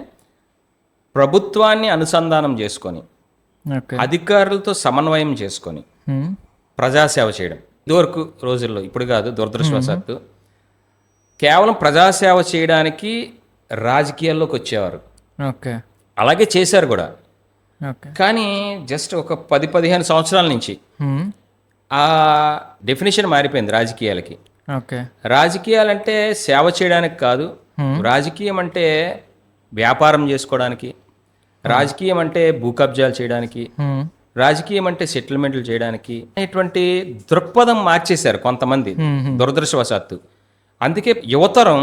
ప్రభుత్వాన్ని అనుసంధానం చేసుకొని, అధికారులతో సమన్వయం చేసుకొని ప్రజాసేవ చేయడం. ఇదివరకు రోజుల్లో, ఇప్పుడు కాదు, దురదృష్టవశాత్తు కేవలం ప్రజాసేవ చేయడానికి రాజకీయాల్లోకి వచ్చేవారు. అలాగే చేశారు కూడా. కానీ జస్ట్ ఒక 10-15 సంవత్సరాల నుంచి ఆ డెఫినేషన్ మారిపోయింది రాజకీయాలకి. రాజకీయాలంటే సేవ చేయడానికి కాదు, రాజకీయం అంటే వ్యాపారం చేసుకోవడానికి, రాజకీయం అంటే భూ కబ్జాలు చేయడానికి, రాజకీయం అంటే సెటిల్మెంట్లు చేయడానికి, ఇటువంటి దృక్పథం మార్చేశారు కొంతమంది దురదృష్టవశాత్తు. అందుకే యువతరం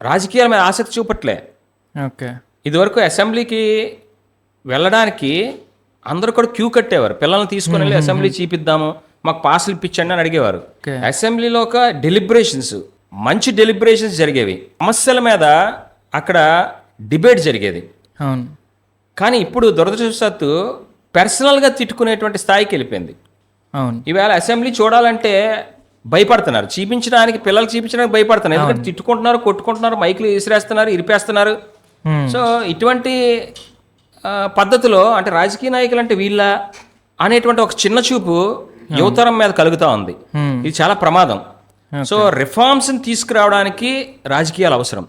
రాజకీయాల మీద ఆసక్తి చూపట్లే. ఇదివరకు అసెంబ్లీకి వెళ్ళడానికి అందరూ కూడా క్యూ కట్టేవారు, పిల్లల్ని తీసుకుని వెళ్ళి అసెంబ్లీ చూపిద్దాము, మాకు పాసులు ఇప్పించండి అని అడిగేవారు. అసెంబ్లీలో ఒక డెలిబరేషన్స్, మంచి డెలిబరేషన్స్ జరిగేవి. సమస్యల మీద అక్కడ డిబేట్ జరిగేది. అవును. కానీ ఇప్పుడు దురదృష్టవశాత్తు పర్సనల్గా తిట్టుకునేటువంటి స్థాయికి వెళ్ళిపోయింది. అవును. ఈవేళ అసెంబ్లీ చూడాలంటే భయపడుతున్నారు, పిల్లలకి చూపించడానికి భయపడుతున్నారు. ఎందుకంటే తిట్టుకుంటున్నారు, కొట్టుకుంటున్నారు, మైకులు విసిరేస్తున్నారు, ఇరిపేస్తున్నారు. సో ఇటువంటి పద్ధతిలో అంటే రాజకీయ నాయకులు అంటే వీళ్ళ అనేటువంటి ఒక చిన్న చూపు యువతరం మీద కలుగుతూ ఉంది. ఇది చాలా ప్రమాదం. సో రిఫార్మ్స్ని తీసుకురావడానికి రాజకీయాలు అవసరం.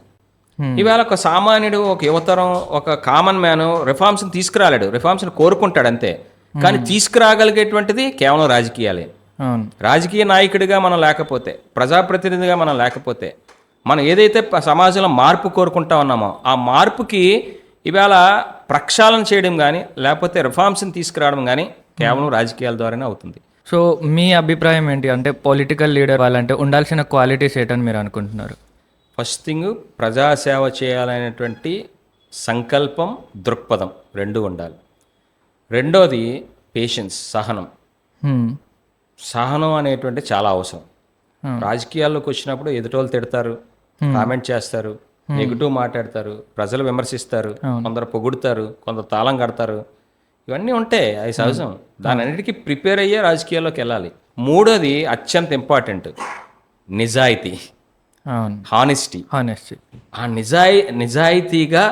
ఈవేళ ఒక సామాన్యుడు, ఒక యువతరం, ఒక కామన్ మ్యాన్ రిఫార్మ్స్ని తీసుకురాలేడు, రిఫార్మ్స్ని కోరుకుంటాడు అంతే. కానీ తీసుకురాగలిగేటువంటిది కేవలం రాజకీయాలే. రాజకీయ నాయకుడిగా మనం లేకపోతే, ప్రజాప్రతినిధిగా మనం లేకపోతే, మనం ఏదైతే సమాజంలో మార్పు కోరుకుంటా ఉన్నామో ఆ మార్పుకి ఈవేళ ప్రక్షాళన చేయడం కానీ లేకపోతే రిఫార్మ్స్ని తీసుకురావడం కానీ కేవలం రాజకీయాల ద్వారానే అవుతుంది. సో మీ అభిప్రాయం ఏంటి? అంటే పొలిటికల్ లీడర్ వాళ్ళంటే ఉండాల్సిన క్వాలిటీస్ ఏంటని మీరు అనుకుంటున్నారు? ఫస్ట్ థింగ్, ప్రజాసేవ చేయాలనేటువంటి సంకల్పం, దృక్పథం రెండు ఉండాలి. రెండోది పేషెన్స్, సహనం అనేటువంటి చాలా అవసరం. రాజకీయాల్లోకి వచ్చినప్పుడు ఎదుటోళ్ళు తిడతారు, కామెంట్ చేస్తారు, నెగిటివ్ మాట్లాడతారు, ప్రజలు విమర్శిస్తారు, కొందరు పొగుడుతారు, కొందరు తాళం కడతారు. ఇవన్నీ ఉంటాయి, అది సహజం. దాని అన్నిటికీ ప్రిపేర్ అయ్యే రాజకీయాల్లోకి వెళ్ళాలి. మూడోది అత్యంత ఇంపార్టెంట్, నిజాయితీ, హానెస్టీ. ఆ నిజాయితీగా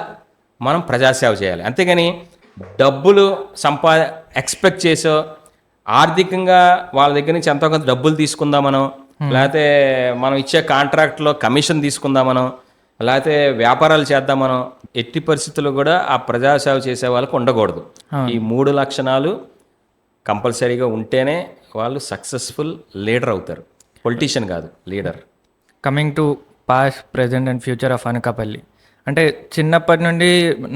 మనం ప్రజాసేవ చేయాలి. అంతేగాని డబ్బులు ఎక్స్పెక్ట్ చేసో, ఆర్థికంగా వాళ్ళ దగ్గర నుంచి ఎంతో కొంత డబ్బులు తీసుకుందామనో, లేకపోతే మనం ఇచ్చే కాంట్రాక్ట్లో కమిషన్ తీసుకుందామనో, లేకపోతే వ్యాపారాలు చేద్దామనో ఎట్టి పరిస్థితుల్లో కూడా ఆ ప్రజాసేవ చేసే వాళ్ళకు ఉండకూడదు. ఈ 3 లక్షణాలు కంపల్సరీగా ఉంటేనే వాళ్ళు సక్సెస్ఫుల్ లీడర్ అవుతారు. పొలిటీషియన్ కాదు, leader. Coming to past, present and future of Anakapalli, అంటే చిన్నప్పటి నుండి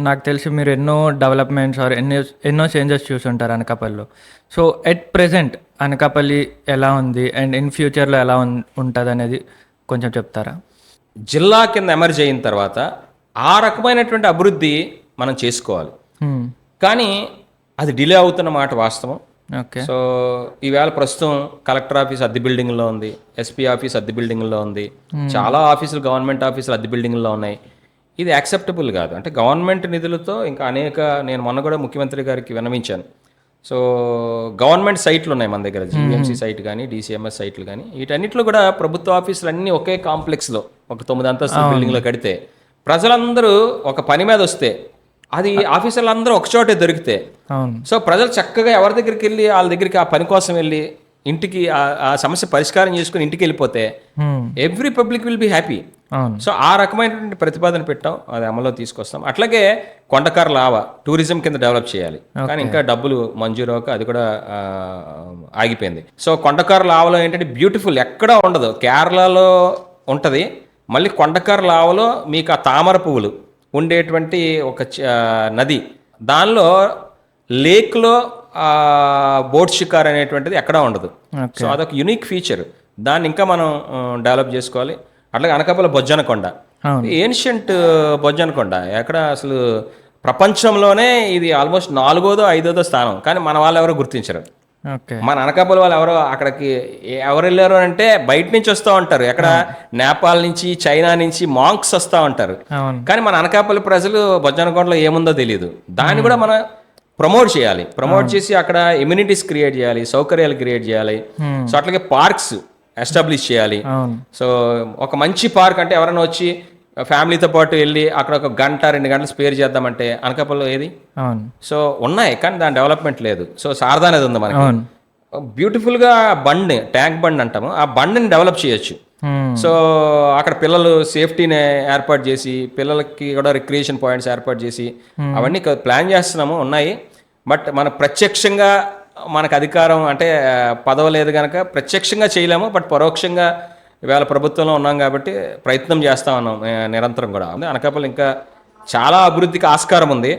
నాకు తెలిసి మీరు ఎన్నో డెవలప్మెంట్స్ ఆర్ ఎన్నో చేంజెస్ చూసుంటారు అనకాపల్లిలో. సో ఎట్ ప్రెజెంట్ అనకాపల్లి ఎలా ఉంది అండ్ ఇన్ ఫ్యూచర్లో ఎలా ఉంటుంది అనేది కొంచెం చెప్తారా? జిల్లా కింద ఎమర్జ్ అయిన తర్వాత ఆ రకమైనటువంటి అభివృద్ధి మనం చేసుకోవాలి. కానీ అది డిలే అవుతున్న మాట వాస్తవం. ఓకే. సో ఈవేళ ప్రస్తుతం కలెక్టర్ ఆఫీస్ అద్దె బిల్డింగ్లో ఉంది, ఎస్పీ ఆఫీస్ అద్దె బిల్డింగ్లో ఉంది, చాలా ఆఫీసులు, గవర్నమెంట్ ఆఫీసులు అద్దె బిల్డింగ్లో ఉన్నాయి. ఇది యాక్సెప్టబుల్ కాదు. అంటే గవర్నమెంట్ నిధులతో ఇంకా నేను మొన్న కూడా ముఖ్యమంత్రి గారికి విన్నవించాను. సో గవర్నమెంట్ సైట్లు ఉన్నాయి మన దగ్గర, జీవీఎంసీ సైట్ కానీ, డీసీఎంఎస్ సైట్లు కానీ, వీటన్నిటిలో కూడా ప్రభుత్వ ఆఫీసులు అన్నీ ఒకే కాంప్లెక్స్లో ఒక 9 అంతస్తుల బిల్డింగ్లో కడితే ప్రజలందరూ ఒక పని మీద వస్తే అది ఆఫీసర్లు అందరూ ఒకచోటే దొరికితే, సో ప్రజలు చక్కగా ఎవరి దగ్గరికి వెళ్ళి వాళ్ళ దగ్గరికి ఆ పని కోసం వెళ్ళి ఇంటికి ఆ సమస్య పరిష్కారం చేసుకుని ఇంటికి వెళ్ళిపోతే every public will be happy. So ఆ రకమైనటువంటి ప్రతిపాదన పెట్టాం, అది అమల్లో తీసుకొస్తాం. అట్లాగే కొండకర్ల ఆవ టూరిజం కింద డెవలప్ చేయాలి, కానీ ఇంకా డబ్బులు మంజూరు అవ్వక అది కూడా ఆగిపోయింది. సో కొండకర్ల ఆవలో ఏంటంటే బ్యూటిఫుల్, ఎక్కడా ఉండదు, కేరళలో ఉంటుంది. మళ్ళీ కొండకర్ల ఆవలో మీకు ఆ తామర పువ్వులు ఉండేటువంటి ఒక నది, దానిలో లేక్లో బోట్ షికార్ అనేటువంటిది ఎక్కడా ఉండదు. సో అదొక యునిక్ ఫీచర్, దాన్ని ఇంకా మనం డెవలప్ చేసుకోవాలి. అట్లాగే అనకాపల్లి బొజ్జనకొండ, ఏన్షియంట్ బొజ్జనకొండ, ఎక్కడ అసలు ప్రపంచంలోనే ఇది ఆల్మోస్ట్ 4వ 5వ స్థానం, కానీ మన వాళ్ళు ఎవరో గుర్తించరు. మన అనకాపల్లి వాళ్ళు ఎవరు వెళ్ళారు అంటే బయట నుంచి వస్తూ ఉంటారు, ఎక్కడ నేపాల్ నుంచి, చైనా నుంచి మాంక్స్ వస్తూ ఉంటారు. కానీ మన అనకాపల్లి ప్రజలు బొజ్జనకొండలో ఏముందో తెలియదు. దాన్ని కూడా మనం ప్రమోట్ చేయాలి, ప్రమోట్ చేసి అక్కడ ఇమ్యూనిటీస్ క్రియేట్ చేయాలి, సౌకర్యాలు క్రియేట్ చేయాలి. సో అట్లాగే పార్క్స్ ఎస్టాబ్లిష్ చేయాలి. సో ఒక మంచి పార్క్ అంటే ఎవరైనా వచ్చి ఫ్యామిలీతో పాటు వెళ్ళి అక్కడ ఒక 1-2 గంటలు స్పేర్ చేద్దామంటే అనకాపల్లిలో ఏది? సో ఉన్నాయి, కానీ దాని డెవలప్మెంట్ లేదు. సో శారదా అనేది ఉంది మనకి, బ్యూటిఫుల్గా బండ్, ట్యాంక్ బండ్ అంటాము, ఆ బండ్ని డెవలప్ చేయొచ్చు. సో అక్కడ పిల్లలు సేఫ్టీని ఏర్పాటు చేసి, పిల్లలకి కూడా రిక్రియేషన్ పాయింట్స్ ఏర్పాటు చేసి అవన్నీ ప్లాన్ చేస్తున్నాము, ఉన్నాయి. బట్ మన ప్రత్యక్షంగా మనకు అధికారం అంటే పదవి లేదు కనుక ప్రత్యక్షంగా చేయలేము, బట్ పరోక్షంగా ఇవాళ ప్రభుత్వంలో ఉన్నాం కాబట్టి ప్రయత్నం చేస్తా ఉన్నాం నిరంతరం కూడా. అనకాపల్లి ఇంకా చాలా అభివృద్ధికి ఆస్కారం ఉంది,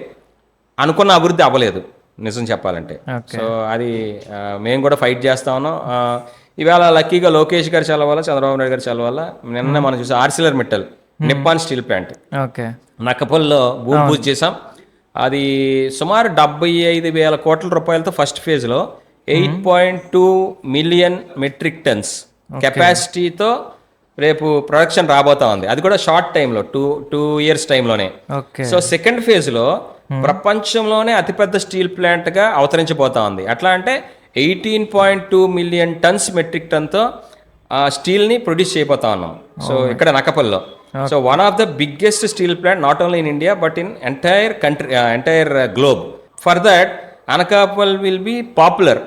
అనుకున్న అభివృద్ధి అవ్వలేదు నిజం చెప్పాలంటే. సో అది మేము కూడా ఫైట్ చేస్తా ఉన్నాం. ఇవాళ లక్కీగా లోకేష్ గారి చల్ల వల్ల, చంద్రబాబు నాయుడు గారి చల్ల వల్ల నిన్న మనం చూసాం Arcelor Mittal Nippon steel plant నక్కపల్లిలో భూమి పూజ చేసాం. అది సుమారు 75,000 కోట్ల రూపాయలతో ఫస్ట్ ఫేజ్లో 8.2 మిలియన్ మెట్రిక్ టన్స్ కెపాసిటీతో రేపు ప్రొడక్షన్ రాబోతా ఉంది. అది కూడా షార్ట్ టైంలో, టూ ఇయర్స్ టైంలోనే. ఓకే. సో సెకండ్ ఫేజ్లో ప్రపంచంలోనే అతిపెద్ద స్టీల్ ప్లాంట్గా అవతరించబోతా ఉంది. ఎట్లా అంటే 18.2 మిలియన్ టన్స్ మెట్రిక్ టన్తో స్టీల్ని ప్రొడ్యూస్ చేయబోతా ఉన్నాం. సో ఇక్కడ నక్కపల్లిలో. So one of the biggest steel plant not only in India but in entire country, entire globe. For that Anakapalle will be popular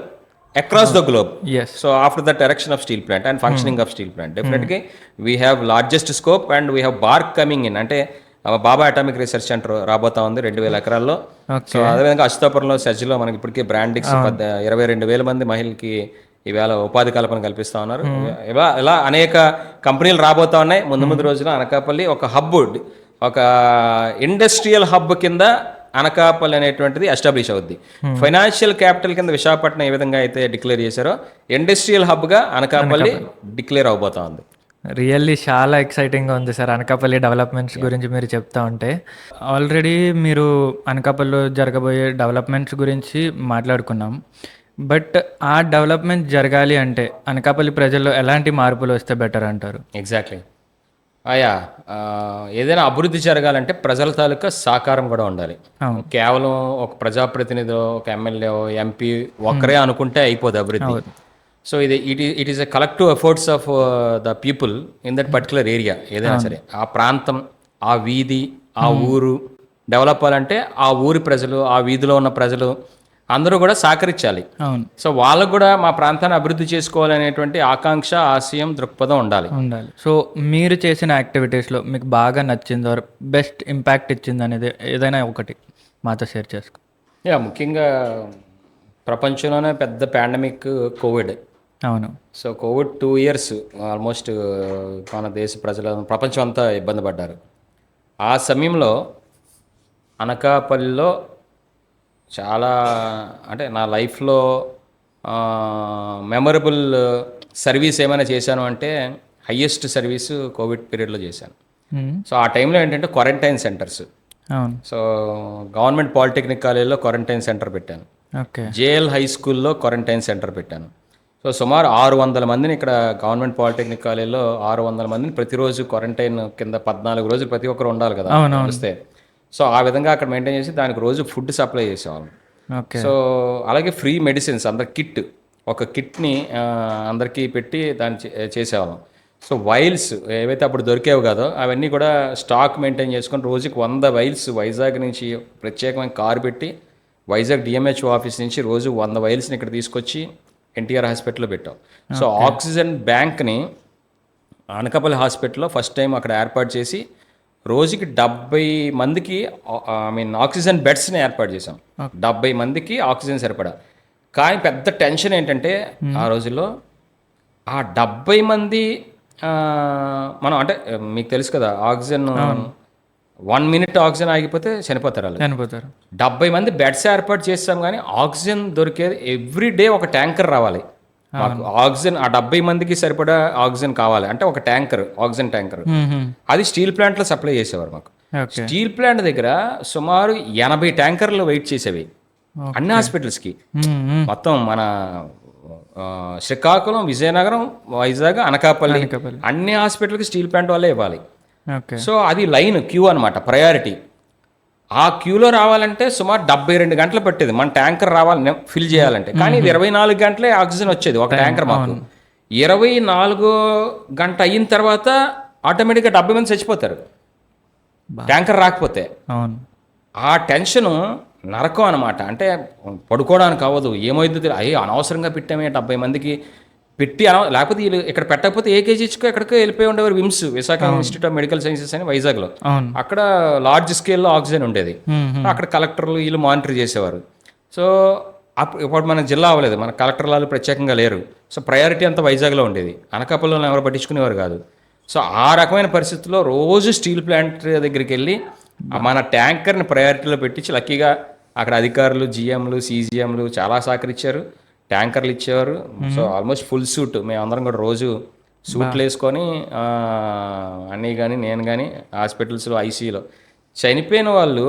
across the globe. Yes. So after that erection of steel plant and functioning of steel plant, definitely we have largest scope and we have bark coming in. అంటే బాబా అటామిక్ రీసెర్చ్ సెంటర్ రాబోతా ఉంది 2,000 ఎకరాల్లో. సో అదేవిధంగా అచ్యుతాపురంలో సెజ్లో మనకి ఇప్పటికే బ్రాండిక్స్ 22,000 మంది మహిళలకి ఈవేళ ఉపాధి కల్పన కల్పిస్తూ ఉన్నారు. ఇలా అనేక కంపెనీలు రాబోతా ఉన్నాయి. ముందు రోజున అనకాపల్లి ఒక హబ్, ఒక ఇండస్ట్రియల్ హబ్ కింద అనకాపల్లి అనేటువంటిది ఎస్టాబ్లిష్ అవుద్ది. ఫైనాన్షియల్ క్యాపిటల్ కింద విశాఖపట్నం ఏ విధంగా అయితే డిక్లేర్ చేశారో ఇండస్ట్రియల్ హబ్గా అనకాపల్లి డిక్లేర్ అవబోతా ఉంది. రియల్లీ చాలా ఎక్సైటింగ్గా ఉంది సార్ అనకాపల్లి డెవలప్మెంట్స్ గురించి మీరు చెప్తా ఉంటే. ఆల్రెడీ మీరు అనకాపల్లిలో జరగబోయే డెవలప్మెంట్స్ గురించి మాట్లాడుకున్నాం. బట్ ఆ డెవలప్మెంట్ జరగాలి అంటే అనకాపల్లి ప్రజల్లో ఎలాంటి మార్పులు వస్తే బెటర్ అంటారు? ఎగ్జాక్ట్లీ. ఏదైనా అభివృద్ధి జరగాలంటే ప్రజల తాలూకా సహకారం కూడా ఉండాలి. కేవలం ఒక ప్రజాప్రతినిధి, ఒక ఎమ్మెల్యే, ఎంపీ ఒక్కరే అనుకుంటే అయిపోదు అభివృద్ధి. So it is a collective efforts of the people in that particular area. ఏదైనా సరే ఆ ప్రాంతం, ఆ వీధి, ఆ ఊరు డెవలప్ అవ్వాలంటే ఆ ఊరి ప్రజలు, ఆ వీధిలో ఉన్న ప్రజలు అందరూ కూడా సహకరించాలి. సో వాళ్ళకు కూడా మా ప్రాంతాన్ని అభివృద్ధి చేసుకోవాలనేటువంటి ఆకాంక్ష, ఆశయం, దృక్పథం ఉండాలి. సో మీరు చేసిన యాక్టివిటీస్లో మీకు బాగా నచ్చింది, బెస్ట్ ఇంపాక్ట్ ఇచ్చింది అనేది ఏదైనా ఒకటి మాతో షేర్ చేసుకో. ముఖ్యంగా ప్రపంచంలోనే పెద్ద పాండమిక్ కోవిడ్. అవును. సో కోవిడ్ 2 years ఆల్మోస్ట్ మన దేశ ప్రజలు, ప్రపంచం అంతా ఇబ్బంది పడ్డారు. ఆ సమయంలో అనకాపల్లిలో చాలా, అంటే నా లైఫ్లో మెమరబుల్ సర్వీస్ ఏమైనా చేశాను అంటే హయ్యెస్ట్ సర్వీసు కోవిడ్ పీరియడ్లో చేశాను. సో ఆ టైంలో ఏంటంటే quarantine centres. So government polytechnic కాలేజ్లో క్వారంటైన్ సెంటర్ పెట్టాను. జేఎల్ హై స్కూల్లో క్వారంటైన్ సెంటర్ పెట్టాను. సో సుమారు 600 మందిని ఇక్కడ గవర్నమెంట్ పాలిటెక్నిక్ కాలేజ్లో 600 మందిని ప్రతిరోజు క్వారంటైన్ కింద 14 రోజులు ప్రతి ఒక్కరు ఉండాలి కదా వస్తే. సో ఆ విధంగా అక్కడ మెయింటైన్ చేసి దానికి రోజు ఫుడ్ సప్లై చేసేవాళ్ళం. సో అలాగే ఫ్రీ మెడిసిన్స్, అందరి కిట్, ఒక కిట్ని అందరికీ పెట్టి దాన్ని చేసేవాళ్ళం. సో వైల్స్ ఏవైతే అప్పుడు దొరికేవి కాదో అవన్నీ కూడా స్టాక్ మెయింటైన్ చేసుకొని రోజుకి 100 వైల్స్ వైజాగ్ నుంచి ప్రత్యేకమైన కారు పెట్టి వైజాగ్ డిఎంహెచ్ఓ ఆఫీస్ నుంచి రోజు 100 వైల్స్ని ఇక్కడ తీసుకొచ్చి ఎన్టీఆర్ హాస్పిటల్లో పెట్టాం. సో ఆక్సిజన్ బ్యాంక్ని అనకాపల్లి హాస్పిటల్లో ఫస్ట్ టైం అక్కడ ఏర్పాటు చేసి రోజుకి 70 మందికి ఆక్సిజన్ బెడ్స్ని ఏర్పాటు చేసాం. 70 మందికి ఆక్సిజన్ సరిపడా. కానీ పెద్ద టెన్షన్ ఏంటంటే ఆ రోజుల్లో ఆ 70 మంది మనం, అంటే మీకు తెలుసు కదా ఆక్సిజన్ 1 minute ఆక్సిజన్ ఆగిపోతే చనిపోతారు వాళ్ళు. 70 మంది బెడ్స్ ఏర్పాటు చేస్తాం కానీ ఆక్సిజన్ దొరికేది ఎవ్రీ డే ఒక ట్యాంకర్ రావాలి మాకు. ఆక్సిజన్ ఆ 70 మందికి సరిపడా ఆక్సిజన్ కావాలి అంటే ఒక ట్యాంకర్, ఆక్సిజన్ ట్యాంకర్, అది స్టీల్ ప్లాంట్లో సప్లై చేసేవారు మాకు. స్టీల్ ప్లాంట్ దగ్గర సుమారు 80 ట్యాంకర్లు వెయిట్ చేసేవి అన్ని హాస్పిటల్స్కి. మొత్తం మన శ్రీకాకుళం, విజయనగరం, వైజాగ్, అనకాపల్లి అన్ని హాస్పిటల్కి స్టీల్ ప్లాంట్ వల్లే ఇవ్వాలి. సో అది లైన్, క్యూ అనమాట, ప్రయారిటీ. ఆ క్యూలో రావాలంటే సుమారు 72 గంటలు పట్టేది మన ట్యాంకర్ రావాలి ఫిల్ చేయాలంటే. కానీ ఇది 24 గంటలే ఆక్సిజన్ వచ్చేది ఒక ట్యాంకర్ మాకు. 24 గంట అయిన తర్వాత ఆటోమేటిక్గా 70 మంది చచ్చిపోతారు ట్యాంకర్ రాకపోతే. ఆ టెన్షను నరకం అనమాట. అంటే పడుకోవడానికి అవ్వదు, ఏమైందో అనవసరంగా పెట్టామే 70 మందికి పెట్టి, లేకపోతే వీళ్ళు ఇక్కడ పెట్టకపోతే ఏకేజీచ్కో ఎక్కడికో వెళ్ళిపోయి ఉండేవారు. VIMS, Visakha institute of medical sciences అని వైజాగ్లో, అక్కడ లార్జ్ స్కేల్లో ఆక్సిజన్ ఉండేది. అక్కడ కలెక్టర్లు వీళ్ళు మానిటర్ చేసేవారు. సో ఇప్పుడు మన జిల్లా అవ్వలేదు, మన కలెక్టర్ వాళ్ళు ప్రత్యేకంగా లేరు. సో ప్రయారిటీ అంతా వైజాగ్లో ఉండేది, అనకాపల్లిలో ఎవరు పట్టించుకునేవారు కాదు. సో ఆ రకమైన పరిస్థితుల్లో రోజు స్టీల్ ప్లాంట్ దగ్గరికి వెళ్ళి మన ట్యాంకర్ని ప్రయారిటీలో పెట్టించి, లక్కీగా అక్కడ అధికారులు, జిఎంలు, సీజీఎంలు చాలా సహకరించారు, ట్యాంకర్లు ఇచ్చేవారు. సో ఆల్మోస్ట్ ఫుల్ సూట్ మేమందరం కూడా రోజు సూట్లు వేసుకొని అన్నీ కానీ నేను కానీ హాస్పిటల్స్లో, ఐసీయూలో చనిపోయిన వాళ్ళు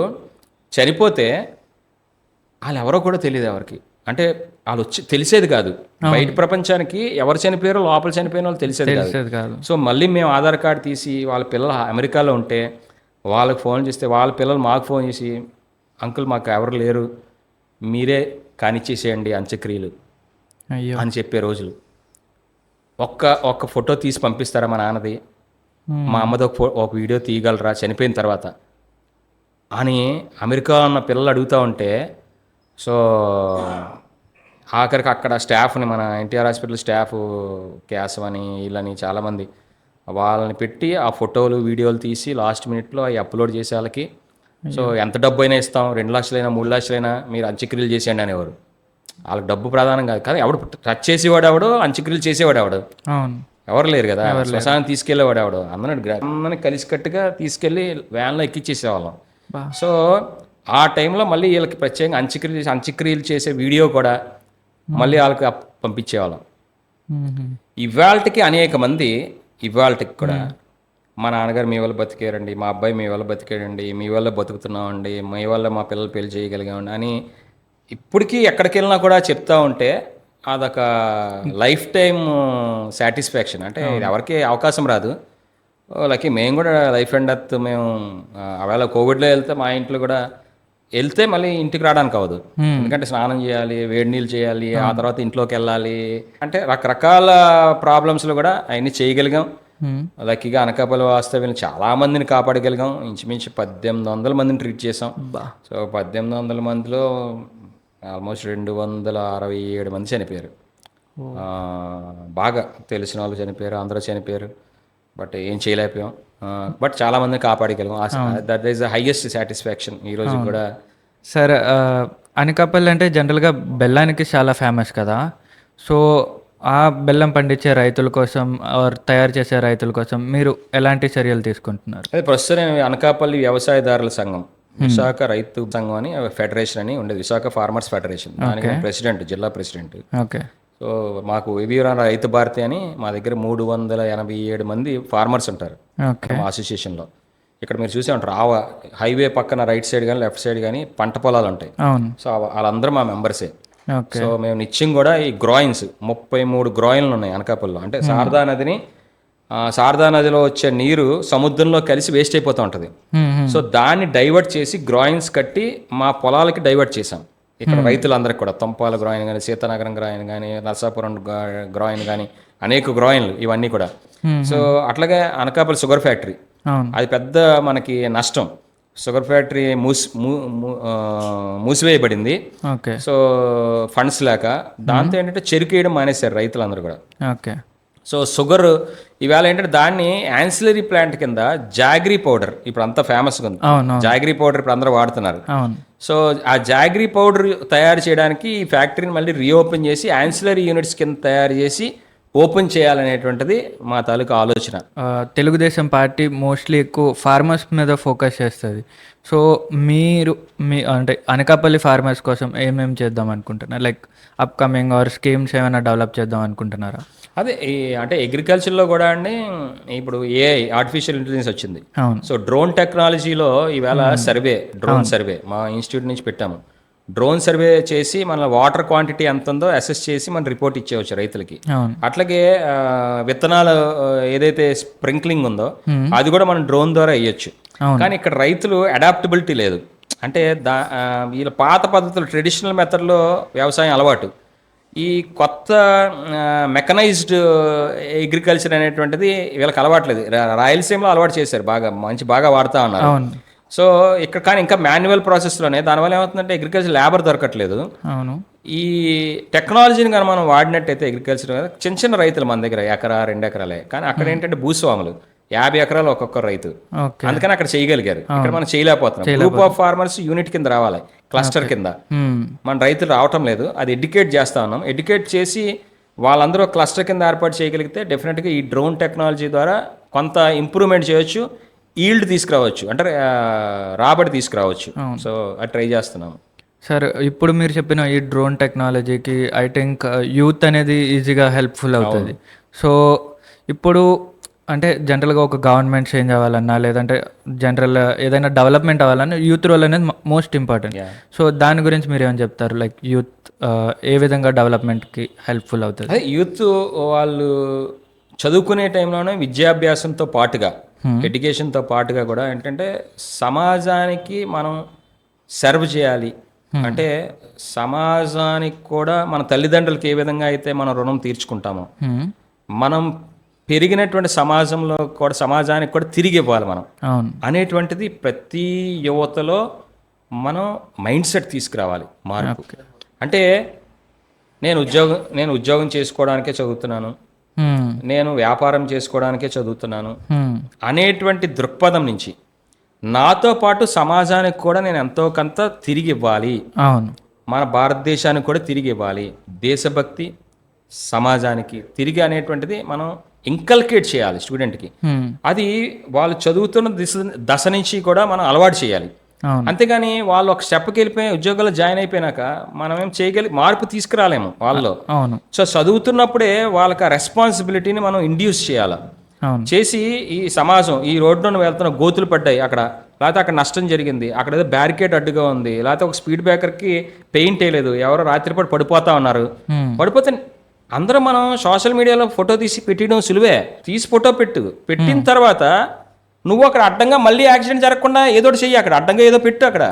చనిపోతే వాళ్ళు ఎవరో కూడా తెలియదు ఎవరికి. అంటే వాళ్ళు వచ్చి తెలిసేది కాదు, బయట ప్రపంచానికి ఎవరు చనిపోయారో లోపల చనిపోయిన వాళ్ళు తెలిసేది కాదు. తెలిసేది కాదు. సో మళ్ళీ మేము ఆధార్ కార్డు తీసి వాళ్ళ పిల్లలు అమెరికాలో ఉంటే వాళ్ళకి ఫోన్ చేస్తే వాళ్ళ పిల్లలు మాకు ఫోన్ చేసి, అంకుల్ మాకు ఎవరు లేరు, మీరే కానిచ్చేసేయండి అంత్యక్రియలు అయ్యో. అని చెప్పే రోజులు. ఒక్క ఫోటో తీసి పంపిస్తారా మా నాన్నది, మా అమ్మది ఒక వీడియో తీయగలరా చనిపోయిన తర్వాత అని అమెరికా ఉన్న పిల్లలు అడుగుతూ ఉంటే, సో ఆఖరికి అక్కడ స్టాఫ్ని, మన ఎన్టీఆర్ హాస్పిటల్ స్టాఫ్ కేశవ్ అని వీళ్ళని చాలామంది వాళ్ళని పెట్టి ఆ ఫోటోలు వీడియోలు తీసి లాస్ట్ మినిట్లో అవి అప్లోడ్ చేసే వాళ్ళకి, సో ఎంత డబ్బు అయినా ఇస్తాం, 2 లక్షలైనా 3 లక్షలైనా మీరు అంత్యక్రియలు చేసేయండి అనేవారు. వాళ్ళకి డబ్బు ప్రధానం కాదు. కానీ ఎవడు టచ్ చేసేవాడు ఎవడు, అంత్యక్రియలు చేసేవాడు ఎవడు, అవును, ఎవరు లేరు కదా. శ్మశానం తీసుకెళ్ళేవాడు ఎవడు, అందరిని కలిసికట్టుగా తీసుకెళ్ళి వ్యాన్లో ఎక్కిచ్చేసేవాళ్ళం. సో ఆ టైంలో మళ్ళీ వీళ్ళకి ప్రత్యేకంగా అంత్యక్రియలు చేసే వీడియో కూడా మళ్ళీ వాళ్ళకి పంపించేవాళ్ళం. ఇవాళకి అనేక మంది ఇవాళకి కూడా మా నాన్నగారు మీ వల్ల బతికారండి, మా అబ్బాయి మీ వల్ల బతికాడండి, మీ వల్ల బతుకుతున్నామండి, మీ వల్ల మా పిల్లలు పెళ్లి చేయగలిగామండి అని ఇప్పటికీ ఎక్కడికి వెళ్ళినా కూడా చెప్తా ఉంటే అదొక లైఫ్ టైం సాటిస్ఫాక్షన్. అంటే ఎవరికి అవకాశం రాదు. లక్కీ మేము కూడా లైఫ్ అండ్ డెత్ మేము అవేళ కోవిడ్లో వెళ్తే మా ఇంట్లో కూడా వెళ్తే మళ్ళీ ఇంటికి రావడానికి అవ్వదు. ఎందుకంటే స్నానం చేయాలి, వేడి నీళ్ళు చేయాలి, ఆ తర్వాత ఇంట్లోకి వెళ్ళాలి. అంటే రకరకాల ప్రాబ్లమ్స్లో కూడా అవన్నీ చేయగలిగాం. లక్కీగా అనకాపల్లి వాస్తవ్యం చాలా మందిని కాపాడగలిగాం. ఇంచుమించు 1800 మందిని ట్రీట్ చేసాం. సో 1800 మందిలో ఆల్మోస్ట్ 267 మంది చనిపోయారు. బాగా తెలిసిన వాళ్ళు చనిపోయారు, అందరూ చనిపోయారు. బట్ ఏం చేయలేకపోయాం. బట్ చాలా మందిని కాపాడగలిగాం. That is the highest satisfaction ఈ రోజు కూడా. సార్, అనకాపల్లి అంటే జనరల్గా బెల్లానికి చాలా ఫేమస్ కదా. సో ఆ బెల్లం పండించే రైతుల కోసం ఆర్ తయారు చేసే రైతుల కోసం మీరు ఎలాంటి చర్యలు తీసుకుంటున్నారు? అదే ప్రస్తుతం నేను అనకాపల్లి వ్యవసాయదారుల సంఘం, విశాఖ రైతు సంఘం అని ఫెడరేషన్ అని ఉండేది, విశాఖ ఫార్మర్స్ ఫెడరేషన్. దానికి ప్రెసిడెంట్, జిల్లా ప్రెసిడెంట్. ఓకే. సో మాకు ఏబీఆర్ రైతు భారతి అని మా దగ్గర 387 మంది ఫార్మర్స్ ఉంటారు మా అసోసియేషన్లో. ఇక్కడ మీరు చూసే ఉంటారు, హైవే పక్కన రైట్ సైడ్ కానీ లెఫ్ట్ సైడ్ కానీ పంట పొలాలు ఉంటాయి. సో వాళ్ళందరూ మా మెంబర్సే. సో మేము నిత్యం కూడా ఈ గ్రాయిన్స్ 33 గ్రాయిన్లు ఉన్నాయి అనకాపల్లిలో. అంటే శారదా నదిలో వచ్చే నీరు సముద్రంలో కలిసి వేస్ట్ అయిపోతూ ఉంటుంది. సో దాన్ని డైవర్ట్ చేసి గ్రాయిన్స్ కట్టి మా పొలాలకి డైవర్ట్ చేసాం. ఇక్కడ రైతులందరికీ కూడా తంపాల గ్రాయిన్ కానీ, సీతానగరం గ్రాయిన్ కానీ, నరసాపురం గ్రాయిన్ కానీ, అనేక గ్రాయిన్లు ఇవన్నీ కూడా. సో అట్లాగే అనకాపల్లి షుగర్ ఫ్యాక్టరీ, అది పెద్ద మనకి నష్టం. షుగర్ ఫ్యాక్టరీ మూసివేయబడింది. సో ఫండ్స్ లేక దాంతో ఏంటంటే చెరుకు వేయడం మానేశారు రైతులందరూ కూడా. సో షుగర్ ఈవేళ ఏంటంటే దాన్ని యాన్సిలరీ ప్లాంట్ కింద జాగ్రీ పౌడర్ ఇప్పుడు అంతా ఫేమస్గా ఉంది. జాగ్రీ పౌడర్ ఇప్పుడు అందరూ వాడుతున్నారు. సో ఆ జాగ్రీ పౌడర్ తయారు చేయడానికి ఈ ఫ్యాక్టరీని మళ్ళీ రీఓపెన్ చేసి యాన్సిలరీ యూనిట్స్ కింద తయారు చేసి ఓపెన్ చేయాలనేటువంటిది మా తాలూకు ఆలోచన. తెలుగుదేశం పార్టీ మోస్ట్లీ ఎక్కువ ఫార్మర్స్ మీద ఫోకస్ చేస్తుంది. సో మీరు అంటే అనకాపల్లి ఫార్మర్స్ కోసం ఏమేమి చేద్దాం అనుకుంటున్నారు? లైక్ అప్కమింగ్ ఆర్ స్కీమ్స్ ఏమైనా డెవలప్ చేద్దాం అనుకుంటున్నారా? అదే అంటే అగ్రికల్చర్లో కూడా అండి ఇప్పుడు ఏఐ ఆర్టిఫిషియల్ ఇంటెలిజెన్స్ వచ్చింది. సో డ్రోన్ టెక్నాలజీలో ఈవేళ డ్రోన్ సర్వే మా ఇన్స్టిట్యూట్ నుంచి పెట్టాము. డ్రోన్ సర్వే చేసి మన వాటర్ క్వాంటిటీ ఎంత ఉందో అసెస్ చేసి మన రిపోర్ట్ ఇచ్చేవచ్చు రైతులకి. అట్లాగే విత్తనాలు ఏదైతే స్ప్రింక్లింగ్ ఉందో అది కూడా మనం డ్రోన్ ద్వారా వేయచ్చు. కానీ ఇక్కడ రైతులు అడాప్టబిలిటీ లేదు. అంటే వీళ్ళ పాత పద్ధతులు ట్రెడిషనల్ మెథడ్లో వ్యవసాయం అలవాటు, ఈ కొత్త మెకనైజ్డ్ అగ్రికల్చర్ అనేటువంటిది వీళ్ళకి అలవాట్లేదు. రాయలసీమలో అలవాటు చేశారు, బాగా వాడుతూ ఉన్నారు. సో ఇక్కడ కానీ ఇంకా మాన్యువల్ ప్రాసెస్లోనే, దానివల్ల ఏమవుతుందంటే అగ్రికల్చర్ లేబర్ దొరకట్లేదు. ఈ టెక్నాలజీని కానీ మనం వాడినట్టయితే అగ్రికల్చర్ చిన్న రైతులు మన దగ్గర 1-2 ఎకరాలే, కానీ అక్కడ ఏంటంటే భూస్వాములు 50 ఎకరాలు ఒక్కొక్క రైతు. అందుకని అక్కడ చేయగలిగారు, ఇక్కడ మనం చేయలేకపోతున్నాం. గ్రూప్ ఆఫ్ ఫార్మర్స్ యూనిట్ కింద రావాలి, క్లస్టర్ కింద. మన రైతులు రావటం లేదు, అది ఎడ్యుకేట్ చేస్తా ఉన్నాం. ఎడ్యుకేట్ చేసి వాళ్ళందరూ క్లస్టర్ కింద ఏర్పాటు చేయగలిగితే డెఫినెట్గా ఈ డ్రోన్ టెక్నాలజీ ద్వారా కొంత ఇంప్రూవ్మెంట్ చేయొచ్చు, ఈల్డ్ తీసుకురావచ్చు, అంటే రాబడి తీసుకురావచ్చు. సో అది ట్రై చేస్తున్నాము. సార్, ఇప్పుడు మీరు చెప్పిన ఈ డ్రోన్ టెక్నాలజీకి ఐ థింక్ యూత్ అనేది ఈజీగా హెల్ప్ఫుల్ అవుతుంది. సో ఇప్పుడు అంటే జనరల్గా ఒక గవర్నమెంట్ చేంజ్ అవ్వాలన్నా లేదంటే జనరల్ ఏదైనా డెవలప్మెంట్ అవ్వాలన్నా యూత్ రోల్ అనేది మోస్ట్ ఇంపార్టెంట్. సో దాని గురించి మీరు ఏమని చెప్తారు? లైక్ యూత్ ఏ విధంగా డెవలప్మెంట్కి హెల్ప్ఫుల్ అవుతుంది? అదే యూత్ వాళ్ళు చదువుకునే టైంలోనే విద్యాభ్యాసంతో పాటుగా ఎడ్యుకేషన్తో పాటుగా కూడా ఏంటంటే సమాజానికి మనం సర్వ్ చేయాలి. అంటే సమాజానికి కూడా మన తల్లిదండ్రులకి ఏ విధంగా అయితే మనం రుణం తీర్చుకుంటామో మనం పెరిగినటువంటి సమాజంలో కూడా సమాజానికి కూడా తిరిగి ఇవ్వాలి మనం అవును. అనేటువంటిది ప్రతి యువతలో మనం మైండ్ సెట్ తీసుకురావాలి మార్పు. అంటే నేను ఉద్యోగం చేసుకోవడానికే చదువుతున్నాను, నేను వ్యాపారం చేసుకోవడానికే చదువుతున్నాను అనేటువంటి దృక్పథం నుంచి నాతో పాటు సమాజానికి కూడా నేను ఎంతో కొంత తిరిగి ఇవ్వాలి. అవును. మన భారతదేశానికి కూడా తిరిగి ఇవ్వాలి. దేశభక్తి సమాజానికి తిరిగి అనేటువంటిది మనం ఇంకల్కేట్ చేయాలి స్టూడెంట్కి. అది వాళ్ళు చదువుతున్న దశ నుంచి కూడా మనం అలవాటు చేయాలి. అంతేగాని వాళ్ళు ఒక స్టెప్కి వెళ్ళిపోయి ఉద్యోగాల్లో జాయిన్ అయిపోయినాక మనం ఏం మార్పు తీసుకురాలేము వాళ్ళలో. అవును. సో చదువుతున్నప్పుడే వాళ్ళకి ఆ రెస్పాన్సిబిలిటీని మనం ఇండ్యూస్ చేయాలి. చేసి ఈ సమాజం ఈ రోడ్డును వెళ్తున్న గోతులు పడ్డాయి అక్కడ, లేకపోతే అక్కడ నష్టం జరిగింది, అక్కడ ఏదో బ్యారికేడ్ అడ్డుగా ఉంది, లేకపోతే ఒక స్పీడ్ బ్రేకర్కి పెయింట్ వేయలేదు, ఎవరో రాత్రిపాటు పడిపోతా ఉన్నారు. పడిపోతే అందరూ మనం సోషల్ మీడియాలో ఫోటో తీసి పెట్టడం సులువే. తీసి ఫోటో పెట్టిన తర్వాత నువ్వు అక్కడ అడ్డంగా మళ్ళీ యాక్సిడెంట్ జరగకుండా ఏదో చెయ్యి, అక్కడ అడ్డంగా ఏదో పెట్టు, అక్కడ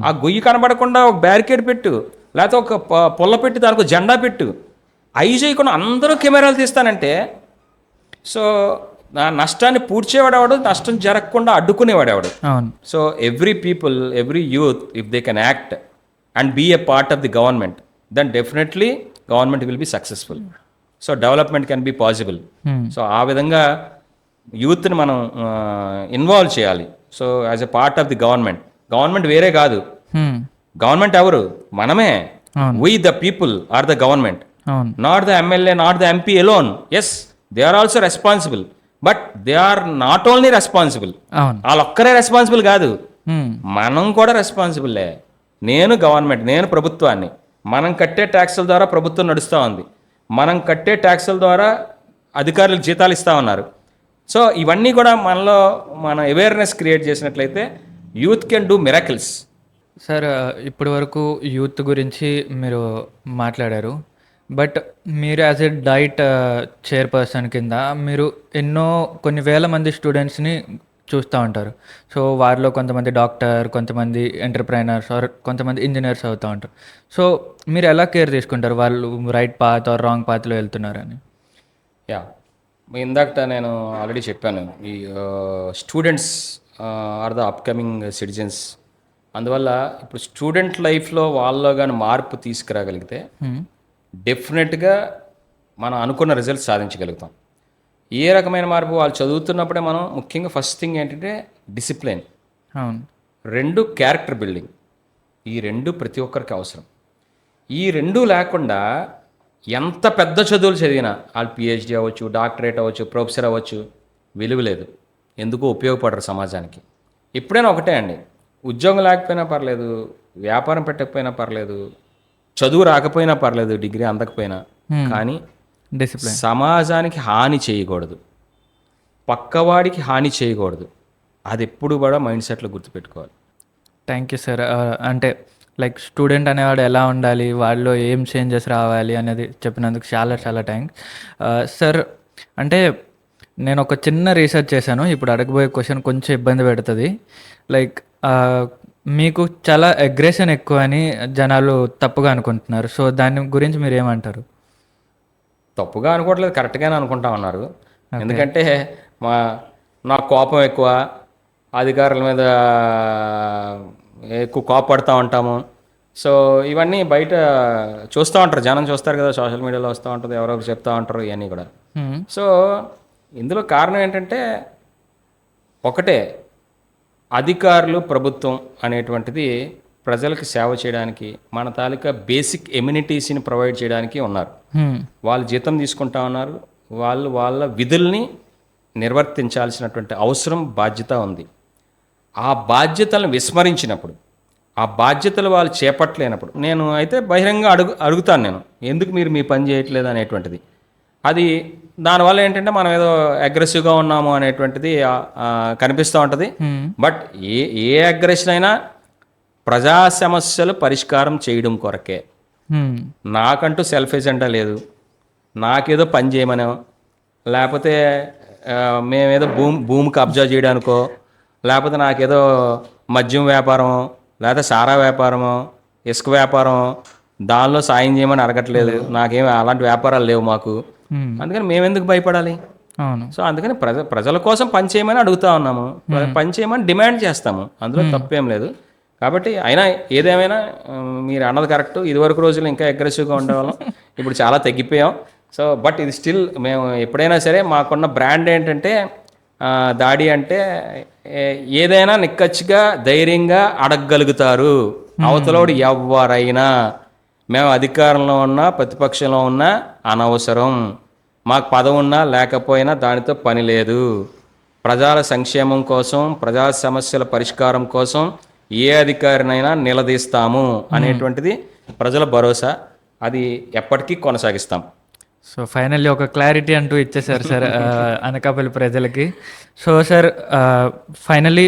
ఆ గొయ్యి కనబడకుండా ఒక బ్యారికేడ్ పెట్టు, లేకపోతే ఒక పొల్ల పెట్టి దానికి ఒక జెండా పెట్టు. అవి చేయకుండా అందరూ కెమెరాలు తీస్తానంటే సో నా నష్టాన్ని పూడ్చేవాడేవాడు, నష్టం జరగకుండా అడ్డుకునేవాడేవాడు. So every people, every youth, if they can act and be a part of the government, then definitely government will be successful. So development can be possible. So ఆ విధంగా యూత్ని మనం ఇన్వాల్వ్ చేయాలి. So as a part of the government వేరే కాదు. గవర్నమెంట్ ఎవరు? మనమే. We the people are the government, not the MLA, not the MP alone. Yes, they are also responsible, but they are not only responsible. వాళ్ళొక్కరే రెస్పాన్సిబుల్ కాదు, మనం కూడా రెస్పాన్సిబుల్లే. నేను గవర్నమెంట్, నేను ప్రభుత్వాన్ని. మనం కట్టే ట్యాక్సుల ద్వారా ప్రభుత్వం నడుస్తూ ఉంది, మనం కట్టే ట్యాక్సుల ద్వారా అధికారులకు జీతాలు ఇస్తూ ఉన్నారు. సో ఇవన్నీ కూడా మనలో మన అవేర్నెస్ క్రియేట్ చేసినట్లయితే youth can do miracles. Sir, ఇప్పటి వరకు యూత్ గురించి మీరు మాట్లాడారు, బట్ మీరు యాజ్ ఎ డైట్ చైర్పర్సన్ కింద మీరు కొన్ని వేల మంది స్టూడెంట్స్ని చూస్తూ ఉంటారు. సో వారిలో కొంతమంది డాక్టర్, కొంతమంది ఎంటర్ప్రైనర్స్ ఆర్ కొంతమంది ఇంజనీర్స్ అవుతూ ఉంటారు. సో మీరు ఎలా కేర్ తీసుకుంటారు వాళ్ళు రైట్ పాత్ ఆర్ రాంగ్ పాత్లో వెళ్తున్నారని? యా, ఇందాక నేను ఆల్రెడీ చెప్పాను, ఈ students are the upcoming citizens. అందువల్ల ఇప్పుడు స్టూడెంట్ లైఫ్లో వాళ్ళలో కానీ మార్పు తీసుకురాగలిగితే డెఫినెట్గా మనం అనుకున్న రిజల్ట్స్ సాధించగలుగుతాం. ఏ రకమైన మార్పు? వాళ్ళు చదువుతున్నప్పుడే మనం ముఖ్యంగా ఫస్ట్ థింగ్ ఏంటంటే డిసిప్లిన్, రెండు క్యారెక్టర్ బిల్డింగ్. ఈ రెండు ప్రతి ఒక్కరికి అవసరం. ఈ రెండు లేకుండా ఎంత పెద్ద చదువులు చదివినా, వాళ్ళు పిహెచ్డి అవ్వచ్చు, డాక్టరేట్ అవ్వచ్చు, ప్రొఫెసర్ అవ్వచ్చు, విలువ లేదు. ఎందుకు ఉపయోగపడరు సమాజానికి. ఎప్పుడైనా ఒకటే అండి, ఉద్యోగం లేకపోయినా పర్లేదు, వ్యాపారం పెట్టకపోయినా పర్లేదు, చదువు రాకపోయినా పర్లేదు, డిగ్రీ అందకపోయినా, కానీ డిసిప్లిన్. సమాజానికి హాని చేయకూడదు, పక్కవాడికి హాని చేయకూడదు. అది ఎప్పుడు కూడా మైండ్ సెట్లో గుర్తుపెట్టుకోవాలి. Thank you sir. అంటే లైక్ స్టూడెంట్ అనేవాడు ఎలా ఉండాలి, వాళ్ళు ఏం చేంజెస్ రావాలి అనేది చెప్పినందుకు చాలా చాలా థ్యాంక్స్ సార్. అంటే నేను ఒక చిన్న రీసెర్చ్ చేశాను, ఇప్పుడు అడగబోయే క్వశ్చన్ కొంచెం ఇబ్బంది పెడుతుంది. లైక్ మీకు చాలా అగ్రెషన్ ఎక్కువ అని జనాలు తప్పుగా అనుకుంటున్నారు. సో దాని గురించి మీరు ఏమంటారు? తప్పుగా అనుకోవట్లేదు, కరెక్ట్గానే అనుకుంటా ఉన్నారు. ఎందుకంటే నాకు కోపం ఎక్కువ, అధికారుల మీద ఎక్కువ కోపపడుతూ ఉంటాము. సో ఇవన్నీ బయట చూస్తూ ఉంటారు, జనం చూస్తారు కదా, సోషల్ మీడియాలో వస్తూ ఉంటుంది, ఎవరొకరు చెప్తూ ఉంటారు ఇవన్నీ కూడా. సో ఇందులో కారణం ఏంటంటే ఒకటే, అధికారులు, ప్రభుత్వం అనేటువంటిది ప్రజలకు సేవ చేయడానికి, మన తాలూకా బేసిక్ ఎమ్యూనిటీస్ని ప్రొవైడ్ చేయడానికి ఉన్నారు. వాళ్ళు జీతం తీసుకుంటా ఉన్నారు, వాళ్ళు వాళ్ళ విధుల్ని నిర్వర్తించాల్సినటువంటి అవసరం, బాధ్యత ఉంది. ఆ బాధ్యతలను విస్మరించినప్పుడు, ఆ బాధ్యతలు వాళ్ళు చేపట్టలేనప్పుడు, నేను అయితే బహిరంగ అడుగుతాను, నేను ఎందుకు మీరు మీ పని చేయట్లేదు అనేటువంటిది. అది దానివల్ల ఏంటంటే మనం ఏదో అగ్రెసివ్గా ఉన్నాము అనేటువంటిది కనిపిస్తూ ఉంటుంది. బట్ ఏ అగ్రెషన్ అయినా ప్రజా సమస్యలు పరిష్కారం చేయడం కొరకే. నాకంటూ సెల్ఫ్ ఎజెండా లేదు. నాకేదో పని చేయమనో, లేకపోతే మేమేదో భూమి కబ్జా చేయడానికో, లేకపోతే నాకేదో మద్యం వ్యాపారమో, లేకపోతే సారా వ్యాపారమో, ఇసుక వ్యాపారం దానిలో సాయం చేయమని అడగట్లేదు. నాకేం అలాంటి వ్యాపారాలు లేవు మాకు. అందుకని మేమెందుకు భయపడాలి? అవును. సో అందుకని ప్రజల కోసం పని చేయమని అడుగుతా ఉన్నాము, పని చేయమని డిమాండ్ చేస్తాము. అందులో తప్పేం లేదు. కాబట్టి అయినా ఏదేమైనా మీరు అన్నది కరెక్ట్. ఇదివరకు రోజులు ఇంకా అగ్రెసివ్గా ఉండేవాళ్ళం, ఇప్పుడు చాలా తగ్గిపోయాం. సో బట్ ఇది స్టిల్ మేము ఎప్పుడైనా సరే మాకున్న బ్రాండ్ ఏంటంటే దాడి అంటే ఏదైనా నిక్కచ్చిగా ధైర్యంగా అడగగలుగుతారు అవతలోడు ఎవరైనా. మేము అధికారంలో ఉన్నా ప్రతిపక్షంలో ఉన్నా అనవసరం. మాకు పదవి ఉన్నా లేకపోయినా దానితో పని లేదు. ప్రజల సంక్షేమం కోసం, ప్రజా సమస్యల పరిష్కారం కోసం ఏ అధికారినైనా నిలదీస్తాము అనేటువంటిది ప్రజల భరోసా. అది ఎప్పటికీ కొనసాగిస్తాం. సో ఫైనల్లీ ఒక క్లారిటీ అంటూ ఇచ్చేసారు సార్ అనకాపల్లి ప్రజలకి. సో సార్ ఫైనల్లీ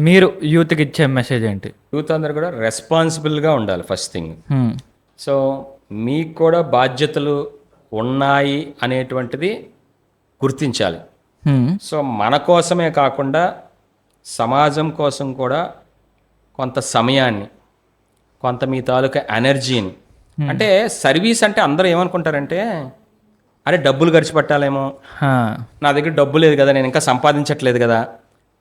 మీరు యూత్కి ఇచ్చే మెసేజ్ ఏంటి? యూత్ అందరూ కూడా రెస్పాన్సిబుల్గా ఉండాలి ఫస్ట్ థింగ్. సో మీకు కూడా బాధ్యతలు ఉన్నాయి అనేటువంటిది గుర్తించాలి. సో మన కోసమే కాకుండా సమాజం కోసం కూడా కొంత సమయాన్ని, కొంత మీ తాలూకా ఎనర్జీని, అంటే సర్వీస్ అంటే అందరూ ఏమనుకుంటారంటే అరే డబ్బులు ఖర్చు పెట్టాలేమో, నా దగ్గర డబ్బు లేదు కదా, నేను ఇంకా సంపాదించట్లేదు కదా,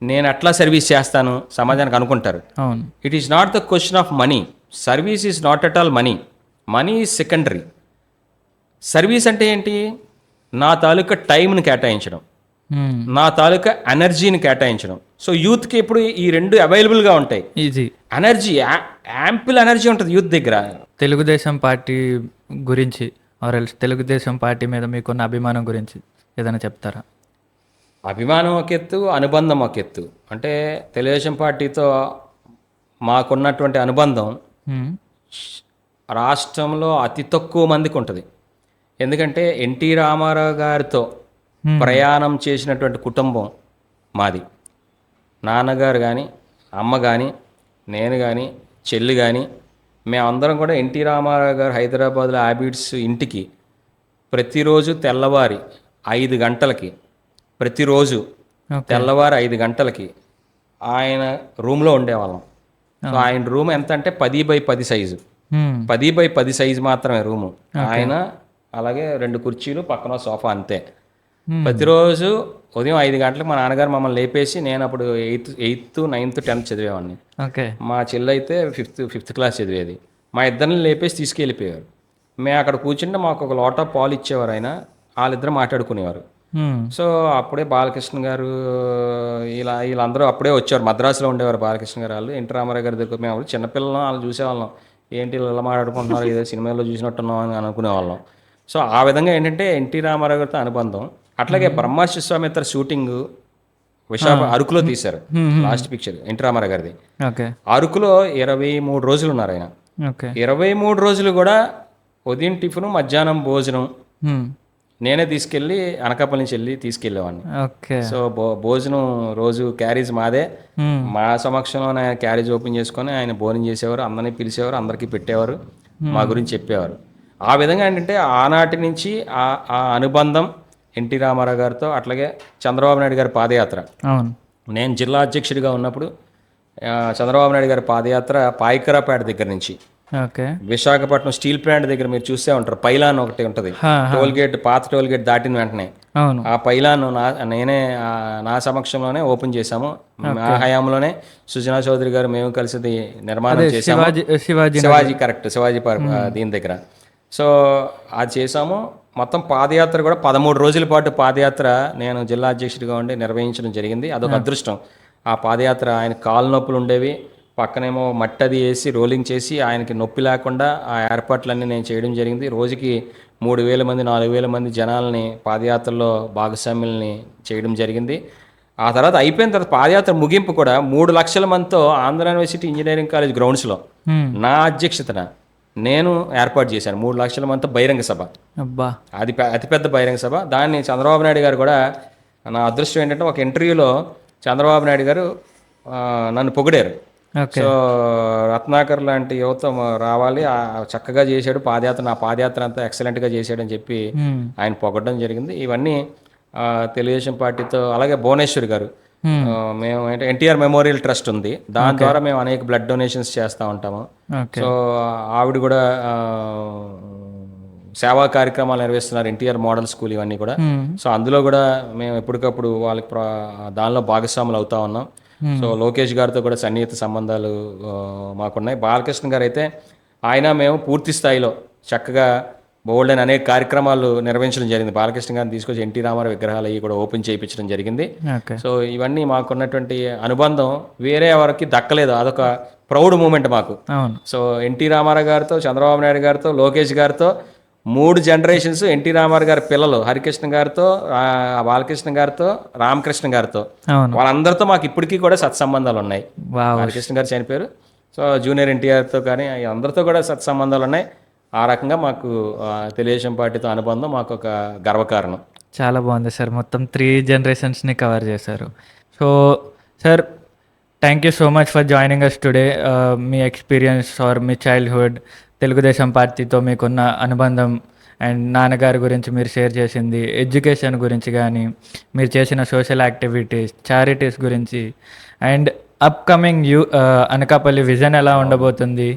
నేను ఎట్లా సర్వీస్ చేస్తాను సమాజానికి అనుకుంటారు. అవును. It is not the question of money. Service is not at all money. Money is secondary. Service అంటే ఏంటి? నా తాలూకా టైంని కేటాయించడం, నా తాలూకా ఎనర్జీని కేటాయించడం. సో యూత్కి ఇప్పుడు ఈ రెండు అవైలబుల్గా ఉంటాయి. ఈజీ ఎనర్జీ, యాంపిల్ ఎనర్జీ ఉంటుంది యూత్ దగ్గర. తెలుగుదేశం పార్టీ గురించి తెలుగుదేశం పార్టీ మీద మీకున్న అభిమానం గురించి ఏదైనా చెప్తారా? అభిమానం ఒక ఎత్తు, అనుబంధం ఒక ఎత్తు. అంటే తెలుగుదేశం పార్టీతో మాకున్నటువంటి అనుబంధం రాష్ట్రంలో అతి తక్కువ మందికి ఉంటుంది. ఎందుకంటే ఎన్టీ రామారావు గారితో ప్రయాణం చేసినటువంటి కుటుంబం మాది. నాన్నగారు కానీ, అమ్మ కానీ, నేను కానీ, చెల్లి కానీ, మేమందరం కూడా ఎన్టీ రామారావు గారు హైదరాబాద్లో హ్యాబిట్స్ ఇంటికి ప్రతిరోజు తెల్లవారి 5 గంటలకి, ప్రతిరోజు తెల్లవారి 5 గంటలకి ఆయన రూమ్లో ఉండేవాళ్ళం. సో ఆయన రూమ్ ఎంత అంటే 10x10 సైజు, 10x10 సైజు మాత్రమే రూము. ఆయన అలాగే 2 కుర్చీలు, పక్కన సోఫా, అంతే. ప్రతిరోజు ఉదయం 5 గంటలకు మా నాన్నగారు మమ్మల్ని లేపేసి, నేను అప్పుడు 8th 9th 10th చదివేవాడిని. మా చెల్లి అయితే 5th క్లాస్ చదివేది. మా ఇద్దరిని లేపేసి తీసుకెళ్ళిపోయారు. మేము అక్కడ కూర్చుంటే మాకు ఒక లోటా పాలు ఇచ్చేవారు ఆయన. వాళ్ళిద్దరు మాట్లాడుకునేవారు. సో అప్పుడే బాలకృష్ణ గారు వీళ్ళందరూ అప్పుడే వచ్చారు. మద్రాసులో ఉండేవారు బాలకృష్ణ గారు. వాళ్ళు ఎన్టీ రామారావు గారి దగ్గర మేము అప్పుడు చిన్నపిల్లలు వాళ్ళు చూసేవాళ్ళం. ఏంటి ఇలా మాట్లాడుకుంటున్నారు, ఏదో సినిమాలో చూసినట్టున్నాం అని అనుకునేవాళ్ళం. సో ఆ విధంగా ఏంటంటే ఎన్టీ రామారావు గారితో అనుబంధం. అట్లాగే బ్రహ్మశిస్వామిత్ర షూటింగ్ అరకులో తీశారు. లాస్ట్ పిక్చర్ ఎన్టీ రామారావు గారిది. అరకులో 23 రోజులు ఉన్నారు ఆయన. 23 రోజులు కూడా ఉదయం టిఫిన్, మధ్యాహ్నం భోజనం నేనే తీసుకెళ్ళి అనకాపల్లి నుంచి వెళ్ళి తీసుకెళ్ళేవాడిని. సో భోజనం రోజు క్యారేజ్ మాదే. మా సమక్షంలో ఆయన క్యారేజ్ ఓపెన్ చేసుకొని ఆయన భోజనం చేసేవారు, అందరినీ పిలిచేవారు, అందరికీ పెట్టేవారు, మా గురించి చెప్పేవారు. ఆ విధంగా ఏంటంటే ఆనాటి నుంచి ఆ అనుబంధం ఎన్టీ రామారావు గారితో. అట్లాగే చంద్రబాబు నాయుడు గారి పాదయాత్ర, నేను జిల్లా అధ్యక్షుడిగా ఉన్నప్పుడు చంద్రబాబు నాయుడు గారి పాదయాత్ర పాయికరాపేట దగ్గర నుంచి విశాఖపట్నం స్టీల్ ప్లాంట్ దగ్గర మీరు చూసే ఉంటారు, పైలాన్ ఒకటి ఉంటుంది, టోల్గేట్, పాత టోల్గేట్ దాటిన వెంటనే ఆ పైలాన్ నేనే నా సమక్షంలోనే ఓపెన్ చేశాము. మా హయాంలోనే సుజనా చౌదరి గారు మేము కలిసి నిర్మాణం చేసాము. శివాజీ కరెక్ట్, శివాజీ పార్క్ దీని దగ్గర. సో అది చేసాము. మొత్తం పాదయాత్ర కూడా 13 రోజుల పాటు పాదయాత్ర నేను జిల్లా అధ్యక్షుడిగా ఉండి నిర్వహించడం జరిగింది. అదొక అదృష్టం. ఆ పాదయాత్ర ఆయన కాలు నొప్పులు ఉండేవి, పక్కనేమో మట్టి అది వేసి రోలింగ్ చేసి ఆయనకి నొప్పి లేకుండా ఆ ఏర్పాట్లన్నీ నేను చేయడం జరిగింది. రోజుకి 3,000 మంది 4,000 మంది జనాల్ని పాదయాత్రలో భాగస్వాముల్ని చేయడం జరిగింది. ఆ తర్వాత అయిపోయిన తర్వాత పాదయాత్ర ముగింపు కూడా 3 లక్షల మందితో ఆంధ్ర యూనివర్సిటీ ఇంజనీరింగ్ కాలేజ్ గ్రౌండ్స్లో నా అధ్యక్షతన నేను ఏర్పాటు చేశాను 3 లక్షల మందితో బహిరంగ సభ. అబ్బా. అది అతిపెద్ద బహిరంగ సభ. దాన్ని చంద్రబాబు నాయుడు గారు కూడా, నా అదృష్టం ఏంటంటే ఒక ఇంటర్వ్యూలో చంద్రబాబు నాయుడు గారు నన్ను పొగిడారు. ఓకే. సో రత్నాకర్ లాంటి యువత రావాలి, చక్కగా చేశాడు పాదయాత్ర, నా పాదయాత్ర అంతా ఎక్సలెంట్గా చేశాడని చెప్పి ఆయన పొగడడం జరిగింది. ఇవన్నీ తెలుగుదేశం పార్టీతో, అలాగే భువనేశ్వరి గారు, మేము అంటే ఎన్టీఆర్ మెమోరియల్ ట్రస్ట్ ఉంది, దాని ద్వారా మేము అనేక బ్లడ్ డొనేషన్స్ చేస్తూ ఉంటాము. ఓకే. సో ఆవిడ కూడా సేవా కార్యక్రమాలు నిర్వహిస్తున్నారు, ఎన్టీఆర్ మోడల్ స్కూల్ ఇవన్నీ కూడా. సో అందులో కూడా మేము ఎప్పటికప్పుడు వాళ్ళకి దానిలో భాగస్వాములు అవుతా ఉన్నాం. సో లోకేష్ గారితో కూడా సన్నిహిత సంబంధాలు మాకున్నాయి. బాలకృష్ణ గారు అయితే మేము పూర్తి స్థాయిలో చక్కగా బోల్డ్ అని అనేక కార్యక్రమాలు నిర్వహించడం జరిగింది. బాలకృష్ణ గారిని తీసుకొచ్చి ఎన్టీ రామారావు విగ్రహాలు అవి కూడా ఓపెన్ చేయించడం జరిగింది. ఓకే. సో ఇవన్నీ మాకున్నటువంటి అనుబంధం వేరే ఎవరికి దక్కలేదు, అదొక ప్రౌడ్ మూమెంట్ మాకు. అవును. సో ఎన్టీ రామారావు గారితో, చంద్రబాబు నాయుడు గారితో, లోకేష్ గారితో 3 జనరేషన్స్, ఎన్టీ రామారావు గారి పిల్లలు హరికృష్ణ గారితో, బాలకృష్ణ గారితో, రామకృష్ణ గారితో, అవును. వాళ్ళందరితో మాకు ఇప్పటికీ కూడా సత్సంబంధాలు ఉన్నాయి. వావ్. హరికృష్ణ గారు చనిపోయారు. సో జూనియర్ ఎన్టీఆర్తో కానీ అందరితో కూడా సత్సంబంధాలు ఉన్నాయి. ఆ రకంగా మాకు తెలుగుదేశం పార్టీతో అనుబంధం మాకు ఒక గర్వకారణం. చాలా బాగుంది సార్, మొత్తం 3 జనరేషన్స్ని కవర్ చేశారు. So sir, thank you so much for joining us today. మీ ఎక్స్పీరియన్స్ ఆర్ మీ చైల్డ్హుడ్, తెలుగుదేశం పార్టీతో మీకున్న అనుబంధం, అండ్ నాన్నగారి గురించి మీరు షేర్ చేసింది, ఎడ్యుకేషన్ గురించి కానీ, మీరు చేసిన సోషల్ యాక్టివిటీస్, చారిటీస్ గురించి, అండ్ అప్కమింగ్ అనకాపల్లి విజన్ ఎలా ఉండబోతుంది,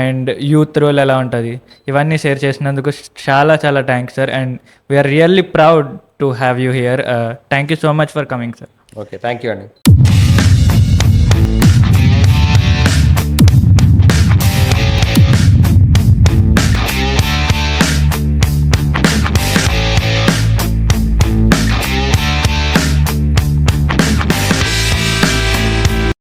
అండ్ యూత్ రోల్ ఎలా ఉంటుంది, ఇవన్నీ షేర్ చేసినందుకు చాలా చాలా thanks sir. And we are really proud to have you here. Thank you so much for coming sir. Okay, thank you అండి.